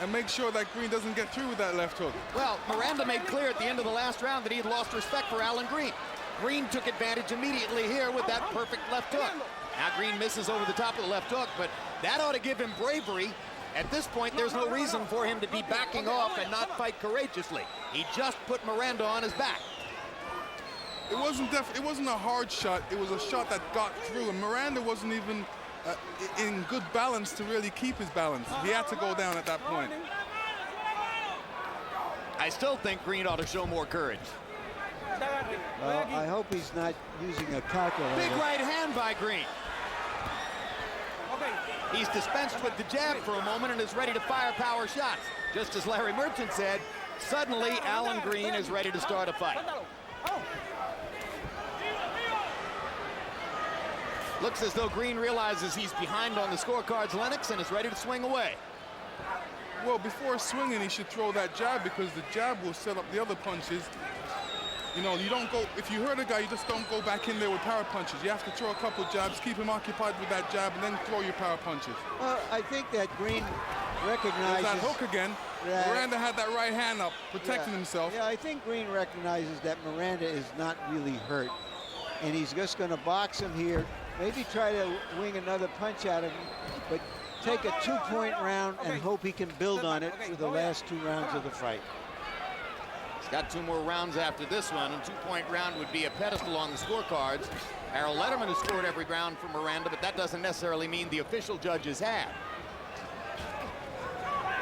and make sure that Green doesn't get through with that left hook. Well, Miranda made clear at the end of the last round that he had lost respect for Allan Green. Green took advantage immediately here with that perfect left hook. Now Green misses over the top of the left hook, but that ought to give him bravery. At this point, there's no reason for him to be backing off and not fight courageously. He just put Miranda on his back. It wasn't a hard shot. It was a shot that got through, and Miranda wasn't even in good balance to really keep his balance. He had to go down at that point. I still think Green ought to show more courage. I hope he's not using a calculator. Big right hand by Green. He's dispensed with the jab for a moment and is ready to fire power shots. Just as Larry Merchant said, suddenly Allan Green is ready to start a fight. Looks as though Green realizes he's behind on the scorecards, Lennox, and is ready to swing away. Well, before swinging, he should throw that jab because the jab will set up the other punches. You know, you don't go, if you hurt a guy, you just don't go back in there with power punches. You have to throw a couple jabs, keep him occupied with that jab, and then throw your power punches. Well, I think that Green recognizes... There's that hook again. Miranda had that right hand up, protecting himself. Yeah, I think Green recognizes that Miranda is not really hurt. And he's just going to box him here. Maybe try to wing another punch out of him, but take a 2-point round and hope he can build on it for the last 2 rounds of the fight. Got 2 more rounds after this one. A 2-point round would be a pedestal on the scorecards. Harold Letterman has scored every round for Miranda, but that doesn't necessarily mean the official judges have.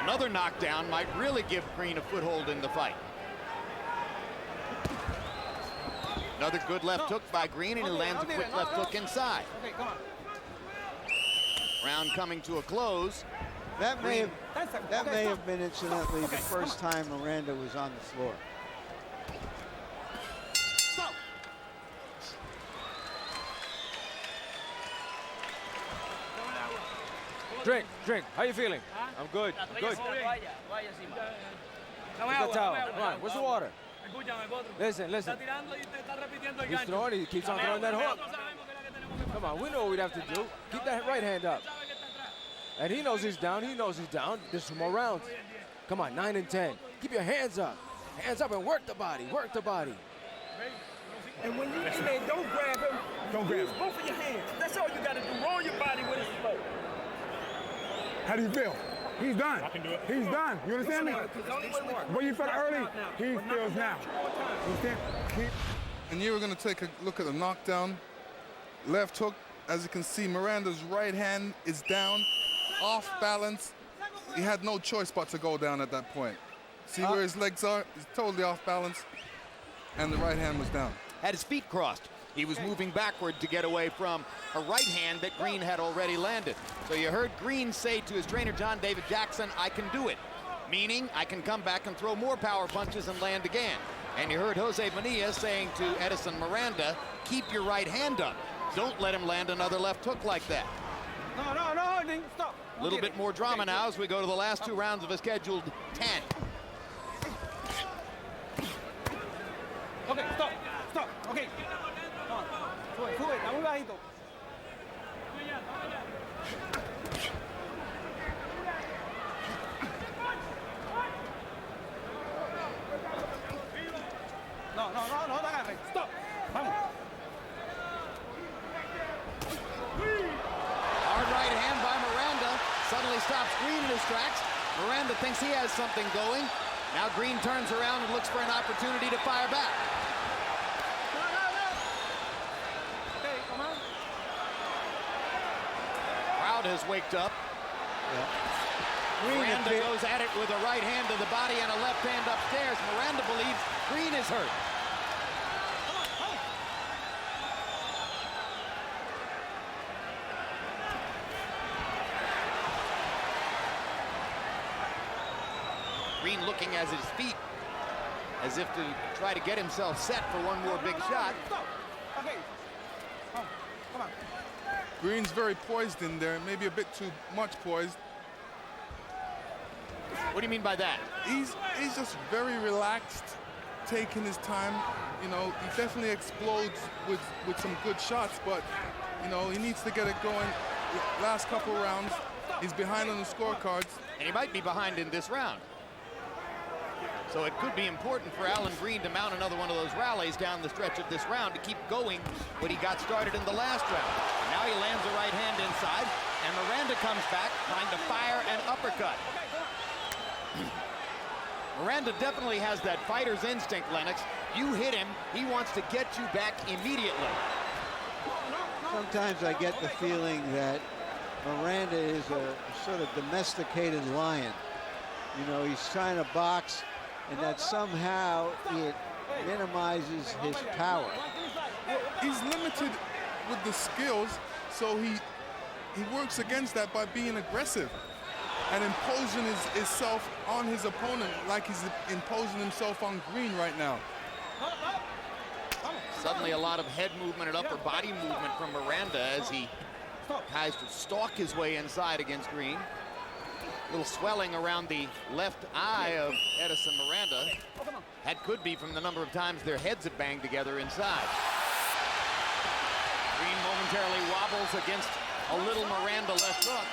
Another knockdown might really give Green a foothold in the fight. Another good left hook by Green, and he lands a quick left hook inside. Round coming to a close. That may have been incidentally the first time Miranda was on the floor. Drink. How you feeling? I'm good. Good. Where's the towel? Come on. Where's the water? Listen. He's throwing. He keeps on throwing that hook. Come on. We know what we'd have to do. Keep that right hand up. And he knows he's down. There's some more rounds. Come on. 9 and 10. Keep your hands up. Hands up and work the body. And when you're in there, don't grab him. Use both of your hands. That's all you got to do. Roll your body with his flow. How do you feel? He's done. I can do it. He's done. You understand me? What you felt early, he feels now. And you were going to take a look at the knockdown. Left hook, as you can see, Miranda's right hand is down, off balance. He had no choice but to go down at that point. See where his legs are? He's totally off balance, and the right hand was down. Had his feet crossed. He was moving backward to get away from a right hand that Green had already landed. So you heard Green say to his trainer, John David Jackson, I can do it. Meaning, I can come back and throw more power punches and land again. And you heard Jose Bonilla saying to Edison Miranda, keep your right hand up. Don't let him land another left hook like that. No, stop. A little bit more drama now as we go to the last 2 rounds of a scheduled 10. Okay, stop. Okay. Sube, está muy bajito. No te agarres. Stop. Vamos. Hard right hand by Miranda. Suddenly stops Green in his tracks. Miranda thinks he has something going. Now Green turns around and looks for an opportunity to fire back. Crowd has waked up. Miranda goes at it with a right hand to the body and a left hand upstairs. Miranda believes Green is hurt. Green looking at his feet as if to try to get himself set for one more big shot. Okay. Come on. Green's very poised in there, maybe a bit too much poised. What do you mean by that? He's just very relaxed, taking his time. You know, he definitely explodes with some good shots, but, you know, he needs to get it going. Last couple rounds, he's behind on the scorecards. And he might be behind in this round. So it could be important for Allan Green to mount another one of those rallies down the stretch of this round to keep going what he got started in the last round. Now he lands a right hand inside, and Miranda comes back trying to fire an uppercut. Miranda definitely has that fighter's instinct, Lennox. You hit him, he wants to get you back immediately. Sometimes I get the feeling that Miranda is a sort of domesticated lion. You know, he's trying to box, and that somehow it minimizes his power. Well, he's limited with the skills, so he works against that by being aggressive and imposing himself on his opponent like he's imposing himself on Green right now. Suddenly a lot of head movement and upper body movement from Miranda as he tries to stalk his way inside against Green. A little swelling around the left eye of Edison Miranda. That could be from the number of times their heads have banged together inside. Green momentarily wobbles against a little Miranda left hook.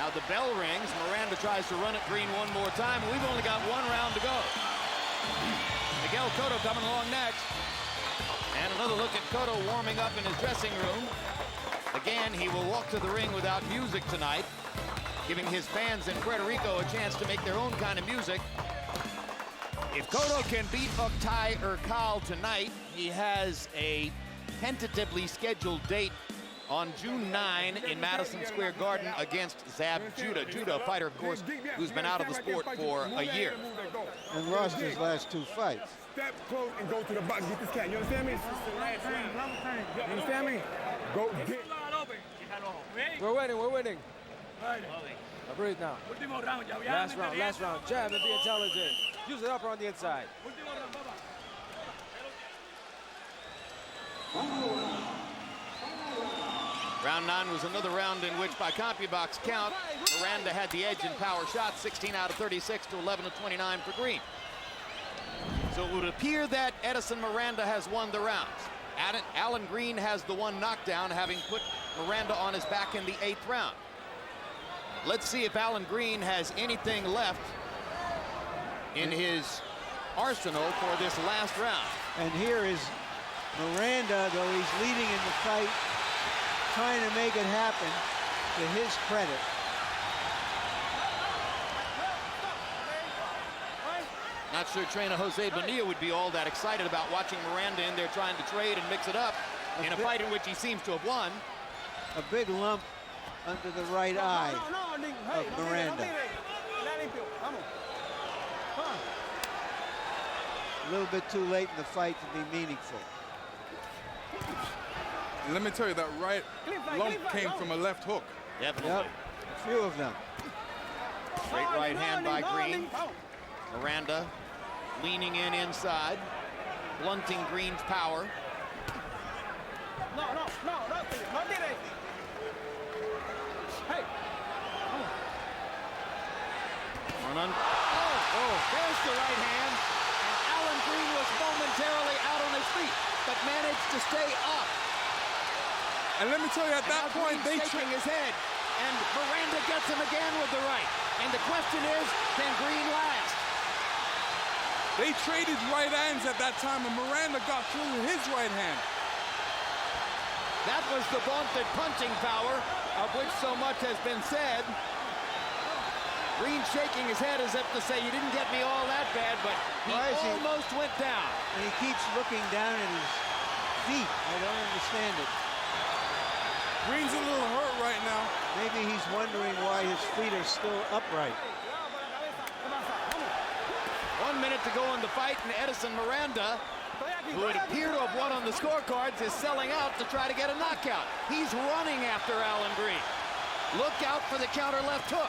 Now the bell rings. Miranda tries to run at Green one more time. We've only got 1 round to go. Miguel Cotto coming along next. And another look at Cotto warming up in his dressing room. Again, he will walk to the ring without music tonight, giving his fans in Puerto Rico a chance to make their own kind of music. If Cotto can beat Oktay Erkal tonight, he has a tentatively scheduled date on June 9 in Madison Square Garden against Zab Judah. Judah, a fighter, of course, who's been out of the sport for a year. And lost his last 2 fights. Step close and go to the box. Get this cat. You understand me? You understand me? Go get. We're winning, we're winning. Now breathe now. Last round. Jab and be intelligent. Use it upper on the inside. Round 9 was another round in which, by CompuBox count, Miranda had the edge in power shots, 16 out of 36 to 11 of 29 for Green. So it would appear that Edison Miranda has won the rounds. Allan Green has the one knockdown, having put Miranda on his back in the 8th round. Let's see if Allan Green has anything left in his arsenal for this last round. And here is Miranda, though he's leading in the fight, trying to make it happen to his credit. Not sure trainer Jose Bonilla would be all that excited about watching Miranda in there trying to trade and mix it up in a fight in which he seems to have won. A big lump under the right eye of Miranda. A little bit too late in the fight to be meaningful. And let me tell you, that right lump came from a left hook. Definitely. Yep, a few of them. Great right hand by Green. Miranda leaning in inside, blunting Green's power. There's the right hand, and Allan Green was momentarily out on his feet, but managed to stay up. And let me tell you, at that point, they shaking his head, and Miranda gets him again with the right. And the question is, can Green last? They traded right hands at that time, and Miranda got through with his right hand. That was the vaunted punching power, of which so much has been said. Green shaking his head as if to say, you didn't get me all that bad, but he almost went down. And he keeps looking down at his feet. I don't understand it. Green's a little hurt right now. Maybe he's wondering why his feet are still upright. 1 minute to go in the fight, and Edison Miranda, who would appear to have won on the scorecards, is selling out to try to get a knockout. He's running after Allan Green. Look out for the counter left hook.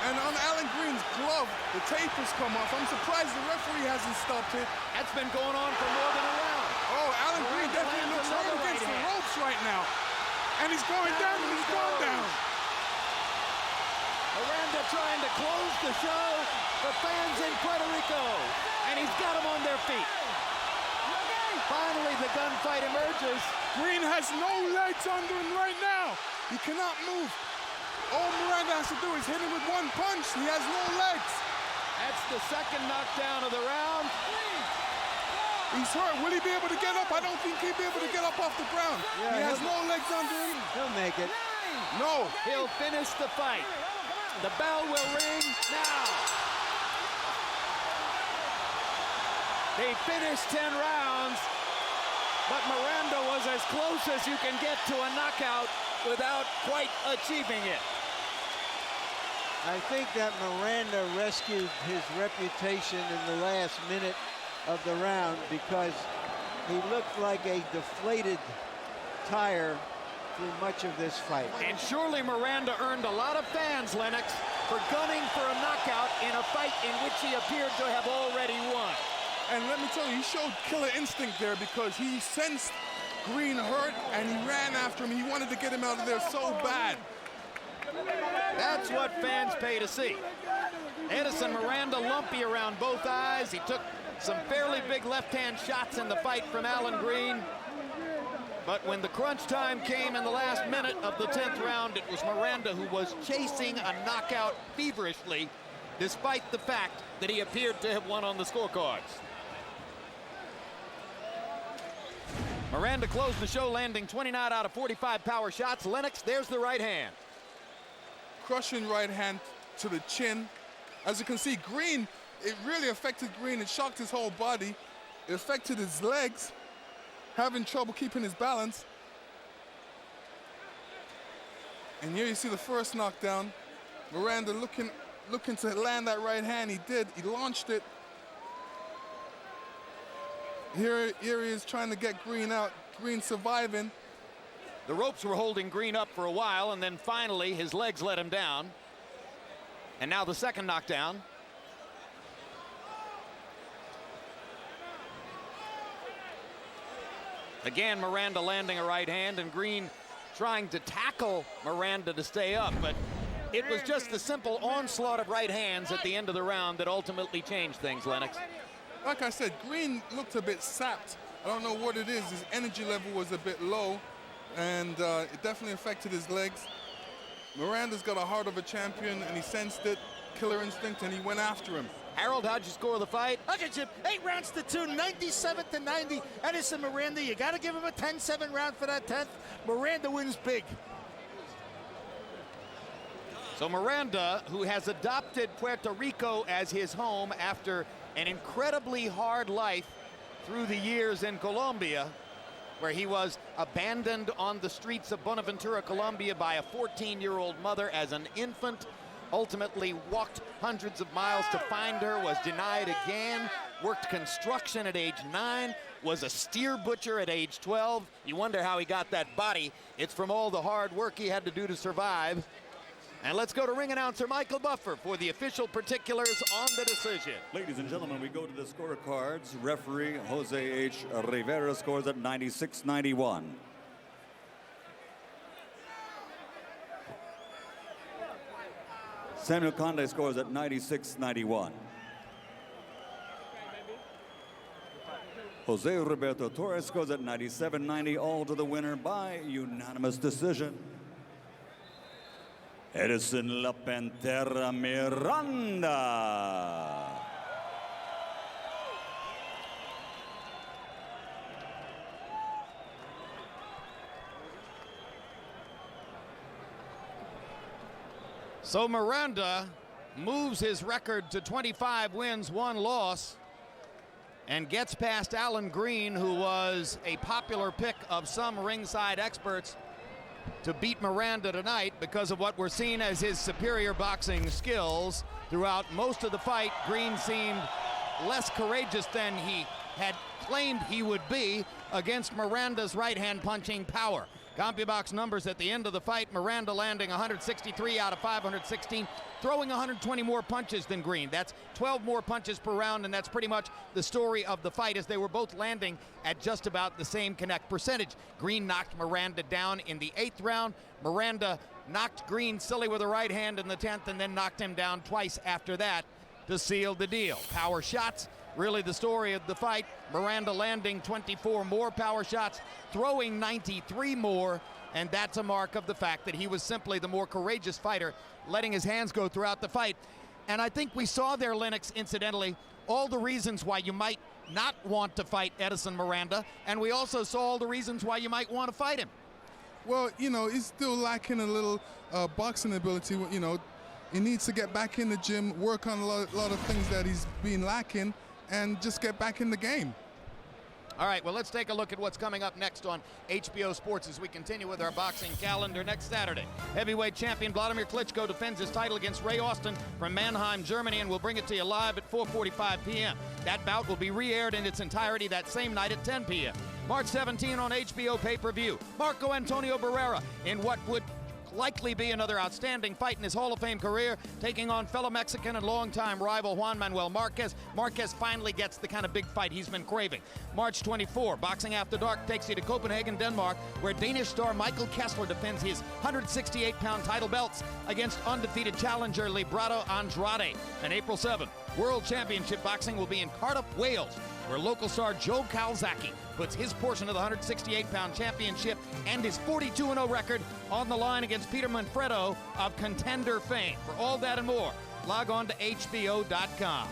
And on Allan Green's glove, the tape has come off. I'm surprised the referee hasn't stopped it. That's been going on for more than a round. Oh, Allan Green definitely looks hurt against the ropes right now. And he's going down, and he's going down. Miranda trying to close the show for fans in Puerto Rico. And he's got them on their feet. Finally, the gunfight emerges. Green has no legs under him right now. He cannot move. All Miranda has to do is hit him with one punch. He has no legs. That's the second knockdown of the round. He's hurt. Will he be able to get up? I don't think he'll be able to get up off the ground. Yeah, he has no legs under him. He'll make it. No. He'll finish the fight. The bell will ring now. They finished 10 rounds, but Miranda was as close as you can get to a knockout without quite achieving it. I think that Miranda rescued his reputation in the last minute of the round because he looked like a deflated tire through much of this fight. And surely Miranda earned a lot of fans, Lennox, for gunning for a knockout in a fight in which he appeared to have already won. And let me tell you, he showed killer instinct there because he sensed Green hurt and he ran after him. He wanted to get him out of there so bad. That's what fans pay to see. Edison Miranda lumpy around both eyes. He took some fairly big left-hand shots in the fight from Allan Green. But when the crunch time came in the last minute of the 10th round, it was Miranda who was chasing a knockout feverishly, despite the fact that he appeared to have won on the scorecards. Miranda closed the show, landing 29 out of 45 power shots. Lennox, there's the right hand. Crushing right hand to the chin. As you can see, Green it really affected Green. It shocked his whole body. It affected his legs, having trouble keeping his balance. And here you see the first knockdown. Miranda looking to land that right hand. He did. He launched it. Here he is trying to get Green out. Green surviving. The ropes were holding Green up for a while, and then finally his legs let him down. And now the second knockdown. Again, Miranda landing a right hand, and Green trying to tackle Miranda to stay up, but it was just the simple onslaught of right hands at the end of the round that ultimately changed things, Lennox. Like I said, Green looked a bit sapped. I don't know what it is. His energy level was a bit low, and it definitely affected his legs. Miranda's got a heart of a champion, and he sensed it, killer instinct, and he went after him. Harold, how'd you score the fight? Okay, Jim, 8 rounds to 2, 97-90. Edison Miranda, you got to give him a 10-7 round for that 10th. Miranda wins big. So Miranda, who has adopted Puerto Rico as his home after an incredibly hard life through the years in Colombia, where he was abandoned on the streets of Buenaventura, Colombia by a 14-year-old mother as an infant, ultimately walked hundreds of miles to find her, was denied again, worked construction at age 9, was a steer butcher at age 12. You wonder how he got that body. It's from all the hard work he had to do to survive. And let's go to ring announcer Michael Buffer for the official particulars on the decision. Ladies and gentlemen, we go to the scorecards. Referee Jose H. Rivera scores at 96-91. Samuel Conde scores at 96-91. Jose Roberto Torres scores at 97-90, all to the winner by unanimous decision. Edison La Pantera Miranda. So Miranda moves his record to 25 wins, 1 loss, and gets past Allan Green, who was a popular pick of some ringside experts to beat Miranda tonight because of what we're seeing as his superior boxing skills. Throughout most of the fight, Green seemed less courageous than he had claimed he would be against Miranda's right-hand punching power. CompuBox numbers at the end of the fight, Miranda landing 163 out of 516, throwing 120 more punches than Green. That's 12 more punches per round, and that's pretty much the story of the fight, as they were both landing at just about the same connect percentage. Green knocked Miranda down in the 8th round. Miranda knocked Green silly with a right hand in the 10th, and then knocked him down twice after that to seal the deal. Power shots, really the story of the fight. Miranda landing 24 more power shots, throwing 93 more, and that's a mark of the fact that he was simply the more courageous fighter, letting his hands go throughout the fight. And I think we saw there, Lennox, incidentally, all the reasons why you might not want to fight Edison Miranda, and we also saw all the reasons why you might want to fight him. Well, you know, he's still lacking a little boxing ability. You know, he needs to get back in the gym, work on a lot of things that he's been lacking, and just get back in the game. All right, well, let's take a look at what's coming up next on HBO Sports as we continue with our boxing calendar. Next Saturday, heavyweight champion Vladimir Klitschko defends his title against Ray Austin from Mannheim, Germany, and we'll bring it to you live at 4:45 p.m. That bout will be re-aired in its entirety that same night at 10 p.m. March 17 on HBO pay-per-view. Marco Antonio Barrera in what would likely be another outstanding fight in his Hall of Fame career, taking on fellow Mexican and longtime rival Juan Manuel Marquez. Marquez finally gets the kind of big fight he's been craving. March 24, Boxing After Dark takes you to Copenhagen, Denmark, where Danish star Michael Kessler defends his 168-pound title belts against undefeated challenger Librado Andrade. And April 7, World Championship Boxing will be in Cardiff, Wales, where local star Joe Calzaghe puts his portion of the 168-pound championship and his 42-0 record on the line against Peter Manfredo of Contender fame. For all that and more, log on to HBO.com.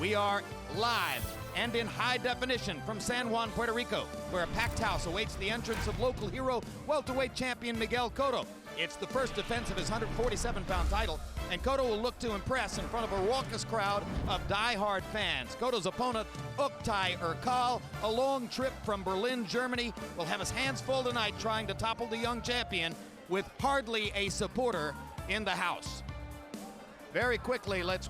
We are live and in high definition from San Juan, Puerto Rico, where a packed house awaits the entrance of local hero, welterweight champion Miguel Cotto. It's the first defense of his 147-pound title, and Cotto will look to impress in front of a raucous crowd of die-hard fans. Cotto's opponent, Oktay Erkal, a long trip from Berlin, Germany, will have his hands full tonight trying to topple the young champion with hardly a supporter in the house. Very quickly, let's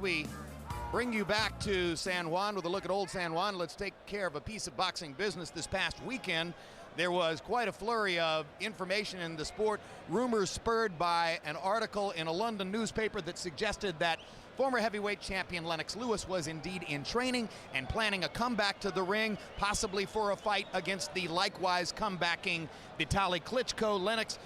bring you back to San Juan with a look at old San Juan. Let's take care of a piece of boxing business. This past weekend, there was quite a flurry of information in the sport, rumors spurred by an article in a London newspaper that suggested that former heavyweight champion Lennox Lewis was indeed in training and planning a comeback to the ring, possibly for a fight against the likewise comebacking Vitaly Klitschko. Lennox,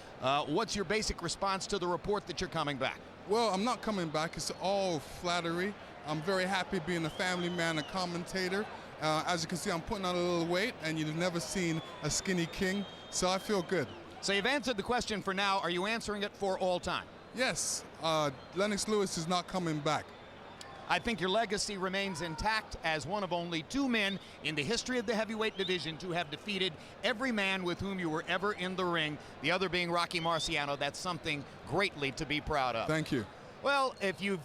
what's your basic response to the report that you're coming back? Well, I'm not coming back. It's all flattery. I'm very happy being a family man, a commentator. As you can see, I'm putting on a little weight, and you've never seen a skinny king, so I feel good. So you've answered the question for now. Are you answering it for all time? Yes, Lennox Lewis is not coming back. I think your legacy remains intact as one of only 2 men in the history of the heavyweight division to have defeated every man with whom you were ever in the ring, the other being Rocky Marciano. That's something greatly to be proud of. Thank you. Well, if you've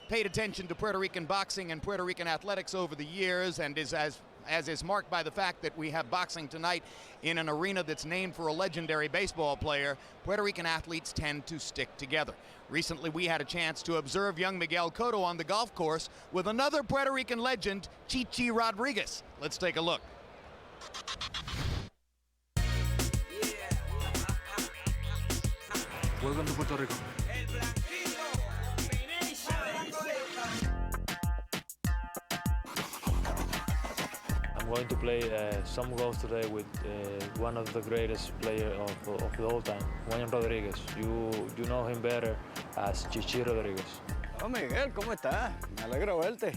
paid attention to Puerto Rican boxing and Puerto Rican athletics over the years, and as is marked by the fact that we have boxing tonight in an arena that's named for a legendary baseball player, Puerto Rican athletes tend to stick together. Recently, we had a chance to observe young Miguel Cotto on the golf course with another Puerto Rican legend, Chichi Rodriguez. Let's take a look. Welcome to Puerto Rico. I'm going to play some golf today with one of the greatest players of the whole time, Juan Rodriguez. You know him better as Chichi Rodriguez. Oh, Miguel, ¿cómo estás? Me alegro verte.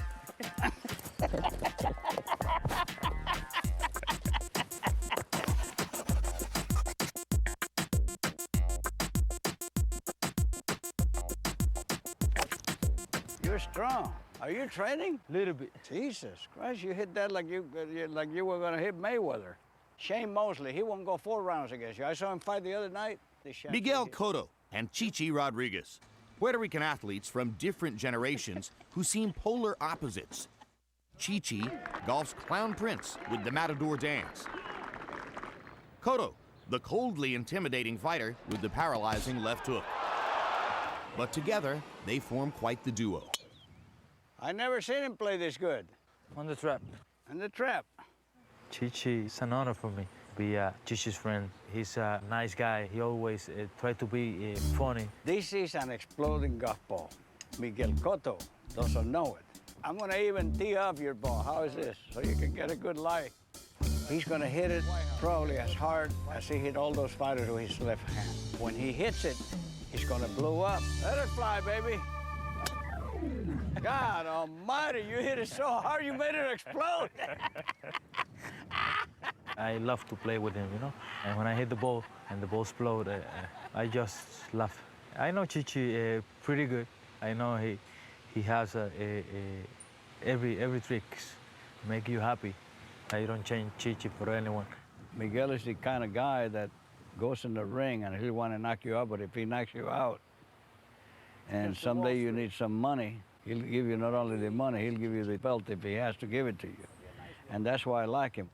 You're strong. Are you training? Little bit. Jesus Christ, you hit that like you were gonna hit Mayweather. Shane Mosley, he won't go 4 rounds against you. I saw him fight the other night. Miguel Cotto and Chichi Rodriguez, Puerto Rican athletes from different generations who seem polar opposites. Chichi, golf's clown prince with the Matador dance. Cotto, the coldly intimidating fighter with the paralyzing left hook. But together, they form quite the duo. I never seen him play this good. On the trap. On the trap. Chichi, it's an honor for me to be Chichi's friend. He's a nice guy. He always tries to be funny. This is an exploding golf ball. Miguel Cotto doesn't know it. I'm gonna even tee up your ball. How is this? So you can get a good lie. He's gonna hit it probably as hard as he hit all those fighters with his left hand. When he hits it, he's gonna blow up. Let it fly, baby. God almighty, you hit it so hard you made it explode. I love to play with him, you know? And when I hit the ball and the ball explode, I just laugh. I know Chichi pretty good. I know he has every trick to make you happy. I don't change Chichi for anyone. Miguel is the kind of guy that goes in the ring and he'll want to knock you out, but if he knocks you out and someday you need some money, he'll give you not only the money, he'll give you the belt if he has to give it to you. And that's why I like him.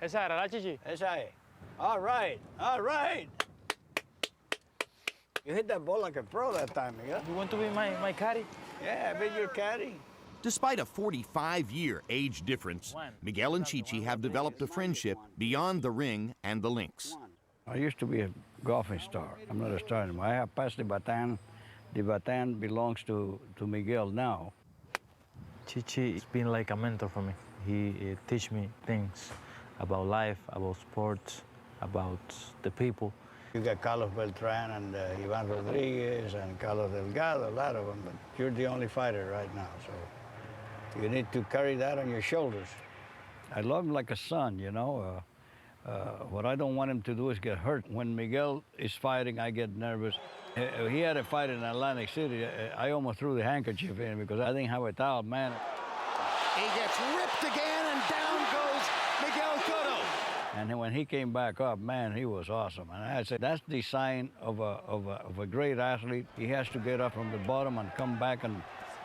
Esa era la Chichi. Esa. All right, all right. You hit that ball like a pro that time, Miguel. You want to be my caddy? Yeah, I bet you're caddy. Despite a 45-year age difference, Miguel and Chichi have developed a friendship beyond the ring and the links. I used to be a golfing star. I'm not a star anymore. I have passed the baton. The baton belongs to Miguel now. Chichi has been like a mentor for me. He teach me things about life, about sports, about the people. You got Carlos Beltran and Ivan Rodriguez and Carlos Delgado, a lot of them, but you're the only fighter right now, so you need to carry that on your shoulders. I love him like a son, you know. What I don't want him to do is get hurt. When Miguel is fighting, I get nervous. He had a fight in Atlantic City. I almost threw the handkerchief in because I didn't have a towel, man. He gets ripped again, and And when he came back up, man, he was awesome. And I said, that's the sign of a great athlete. He has to get up from the bottom and come back and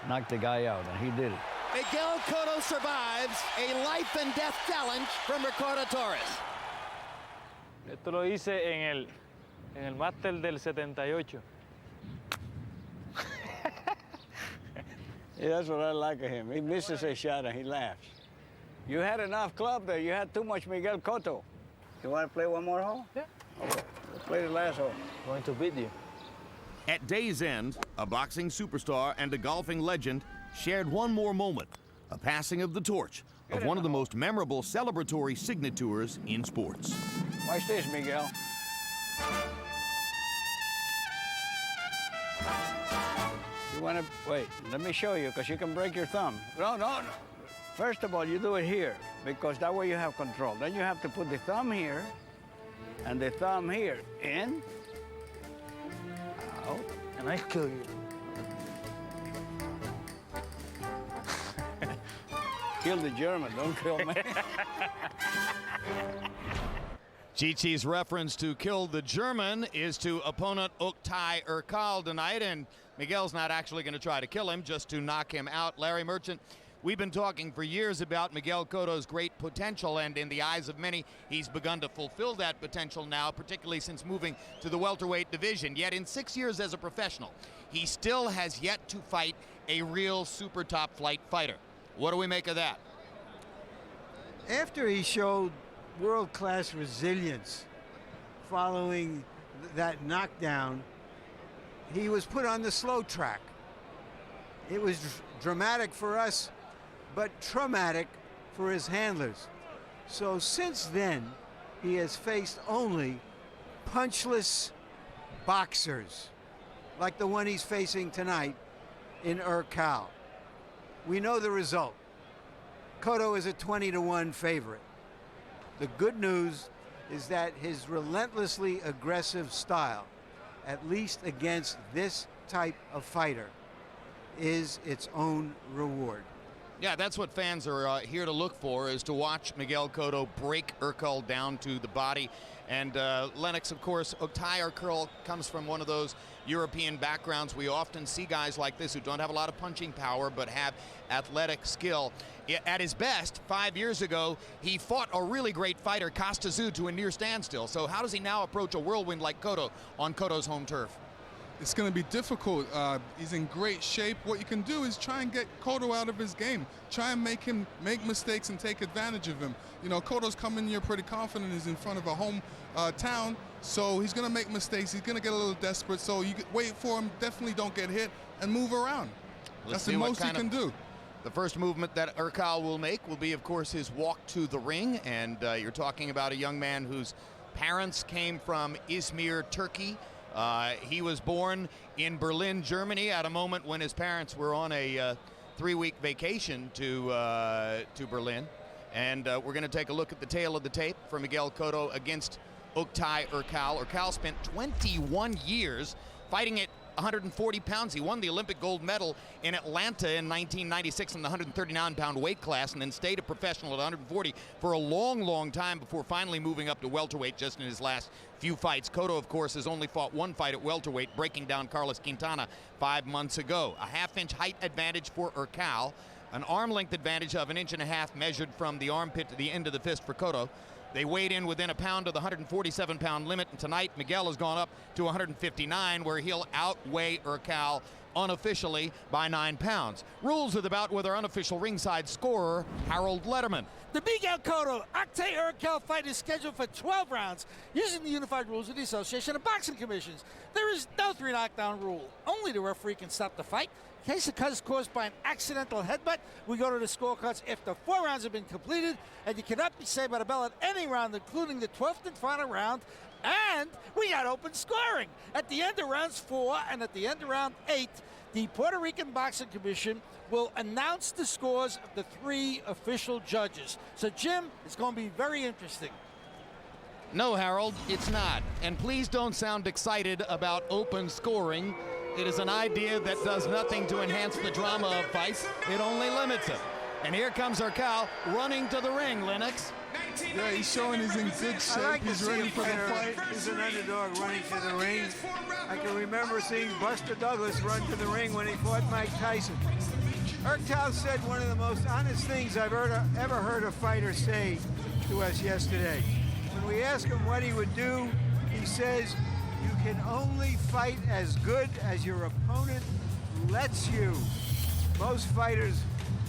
knock the guy out, and he did it. Miguel Cotto survives a life and death challenge from Ricardo Torres. Esto lo hice en el máster del 78. Yeah, that's what I like of him. He misses a shot and he laughs. You had enough club there. You had too much Miguel Cotto. You want to play one more hole? Yeah. Okay. We'll play the last hole. I'm going to beat you. At day's end, a boxing superstar and a golfing legend shared one more moment, a passing of the torch of one of the most memorable celebratory signatures in sports. Watch this, Miguel. You want to, wait, let me show you, because you can break your thumb. No. First of all, you do it here, because that way you have control. Then you have to put the thumb here and the thumb here. In, out, And I kill you. Kill the German, don't kill me. Chi-Chi's reference to kill the German is to opponent Oktay Urkal tonight, and Miguel's not actually going to try to kill him, just to knock him out. Larry Merchant, we've been talking for years about Miguel Cotto's great potential, and in the eyes of many, he's begun to fulfill that potential now, particularly since moving to the welterweight division. Yet in 6 years as a professional, he still has yet to fight a real super top flight fighter. What do we make of that? After he showed world-class resilience following that knockdown, he was put on the slow track. It was dramatic for us, but traumatic for his handlers. So since then, he has faced only punchless boxers, like the one he's facing tonight in Urkal. We know the result. Cotto is a 20-1 favorite. The good news is that his relentlessly aggressive style, at least against this type of fighter, is its own reward. Yeah, that's what fans are here to look for, is to watch Miguel Cotto break Urkal down to the body. And Lennox, of course, Oktay Urkal comes from one of those European backgrounds. We often see guys like this who don't have a lot of punching power but have athletic skill. At his best, 5 years ago, he fought a really great fighter, Costa Tszyu, to a near standstill. So how does he now approach a whirlwind like Cotto on Cotto's home turf? It's going to be difficult. He's in great shape. What you can do is try and get Cotto out of his game. Try and make him make mistakes and take advantage of him. You know, Cotto's coming here pretty confident. He's in front of a home town, so he's going to make mistakes. He's going to get a little desperate, so you wait for him. Definitely don't get hit and move around. That's the most he can do. The first movement that Urkal will make will be, of course, his walk to the ring. And you're talking about a young man whose parents came from Izmir, Turkey. He was born in Berlin, Germany, at a moment when his parents were on a 3-week vacation to Berlin. And we're going to take a look at the tail of the tape for Miguel Cotto against Oktay Urkal. Urkal spent 21 years fighting at 140 pounds. He won the Olympic gold medal in Atlanta in 1996 in the 139-pound weight class, and then stayed a professional at 140 for a long, long time before finally moving up to welterweight just in his last few fights. Cotto, of course, has only fought one fight at welterweight, breaking down Carlos Quintana 5 months ago. A half-inch height advantage for Urkal, an arm-length advantage of 1.5 inches measured from the armpit to the end of the fist for Cotto. They weighed in within a pound of the 147-pound limit, and tonight Miguel has gone up to 159, where he'll outweigh Urkal unofficially by 9 pounds. Rules of the bout with our unofficial ringside scorer, Harold Letterman. The Miguel Cotto Oktay Urkal fight is scheduled for 12 rounds using the unified rules of the Association of Boxing Commissions. There is no 3 knockdown rule. Only the referee can stop the fight. In case the cut is caused by an accidental headbutt, we go to the scorecards after 4 rounds have been completed, and you cannot be saved by the bell at any round, including the 12th and final round. And we got open scoring at the end of rounds 4 and at the end of round 8. The Puerto Rican Boxing Commission will announce the scores of the 3 official judges. So, Jim, it's going to be very interesting. No, Harold, it's not. And please don't sound excited about open scoring. It is an idea that does nothing to enhance the drama of fights. It only limits it. And here comes Urkal running to the ring, Lennox. Yeah, he's showing he's in good shape. I like to He's see ready a for the fighter fight. who's an underdog running to the ring. I can remember seeing Buster Douglas run to the ring when he fought Mike Tyson. Urquhart said one of the most honest things I've ever heard a fighter say to us yesterday. When we ask him what he would do, he says, "You can only fight as good as your opponent lets you." Most fighters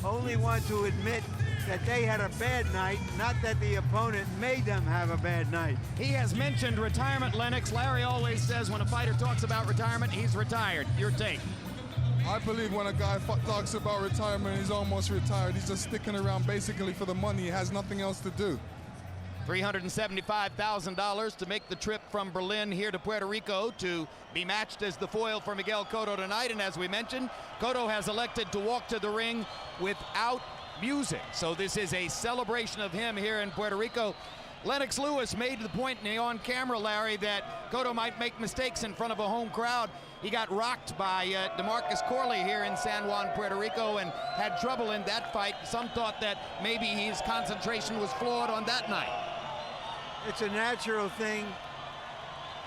only want to admit that they had a bad night, not that the opponent made them have a bad night. He has mentioned retirement, Lennox. Larry always says when a fighter talks about retirement, he's retired. Your take? I believe when a guy talks about retirement, he's almost retired. He's just sticking around basically for the money. He has nothing else to do. $375,000 to make the trip from Berlin here to Puerto Rico to be matched as the foil for Miguel Cotto tonight. And as we mentioned, Cotto has elected to walk to the ring without music. So this is a celebration of him here in Puerto Rico. Lennox Lewis made the point on camera, Larry, that Cotto might make mistakes in front of a home crowd. He got rocked by DeMarcus Corley here in San Juan, Puerto Rico, and had trouble in that fight. Some thought that maybe his concentration was flawed on that night. It's a natural thing.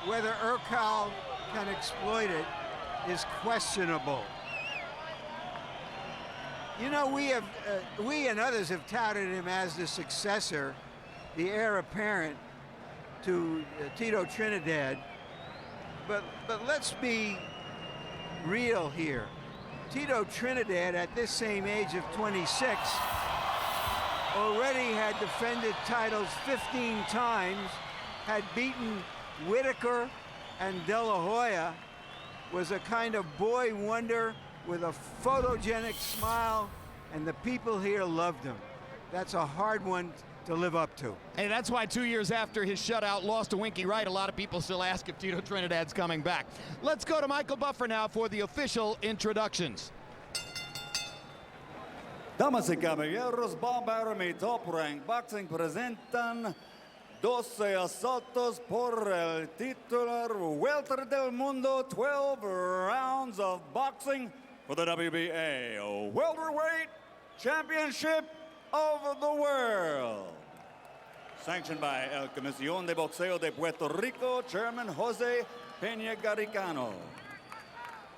Whether Urquhart can exploit it is questionable. You know, we and others have touted him as the successor, the heir apparent to Tito Trinidad. But let's be real here. Tito Trinidad, at this same age of 26, already had defended titles 15 times, had beaten Whitaker and De La Hoya, was a kind of boy wonder with a photogenic smile, and the people here loved him. That's a hard one to live up to. Hey, that's why 2 years after his shutout loss to Winky Wright, a lot of people still ask if Tito Trinidad's coming back. Let's go to Michael Buffer now for the official introductions. Damas y caballeros, Bob mi Top Rank Boxing presentan 12 asaltos por el titular welter del mundo, 12 rounds of boxing for the WBA Welterweight Championship of the World. Sanctioned by El Comisión de Boxeo de Puerto Rico, Chairman Jose Peña Garicano.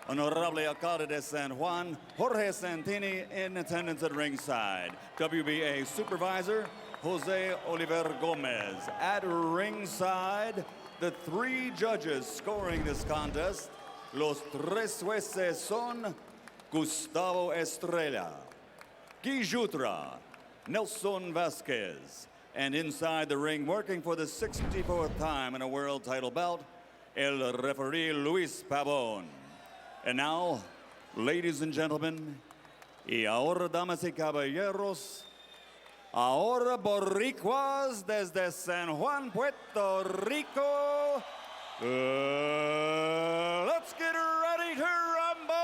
Honorable Alcalde de San Juan, Jorge Santini, in attendance at ringside. WBA Supervisor, Jose Oliver Gomez. At ringside, the three judges scoring this contest, los tres jueces son Gustavo Estrella, Guy Jutra, Nelson Vasquez, and inside the ring, working for the 64th time in a world title bout, el referee Luis Pavon. And now, ladies and gentlemen, y ahora, damas y caballeros, ahora boricuas desde San Juan, Puerto Rico, let's get ready to rumble!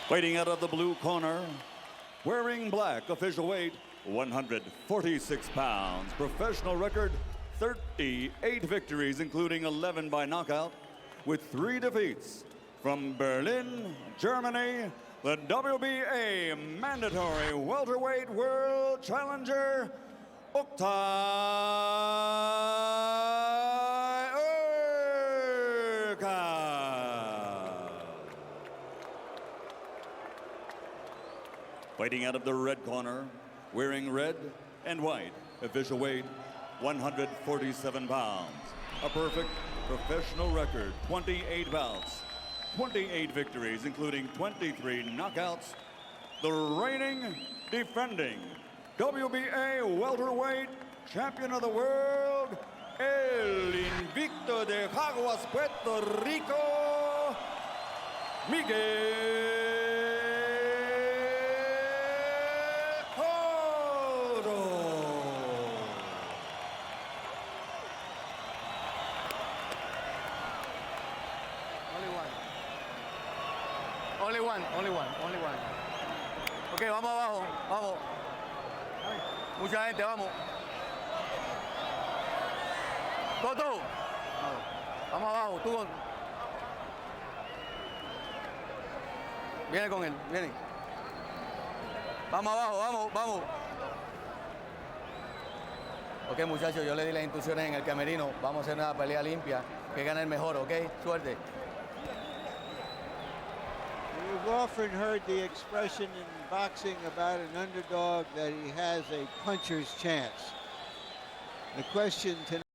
Waiting out of the blue corner, wearing black, official weight 146 pounds, professional record 38 victories, including 11 by knockout, with 3 defeats. From Berlin, Germany, the WBA mandatory welterweight world challenger, Oktay Urquhart. Fighting out of the red corner, wearing red and white, official weight 147 pounds. A perfect professional record, 28 bouts, 28 victories, including 23 knockouts. The reigning, defending WBA welterweight champion of the world, el invicto de Caguas, Puerto Rico, Miguel Only one. Ok, vamos abajo, vamos. Mucha gente, vamos. Cotto, vamos abajo, tú. Viene con él, viene. Vamos abajo, vamos, vamos. Ok, muchachos, yo le di las instrucciones en el camerino. Vamos a hacer una pelea limpia, que gane el mejor, ok? Suerte. You've often heard the expression in boxing about an underdog that he has a puncher's chance. The question tonight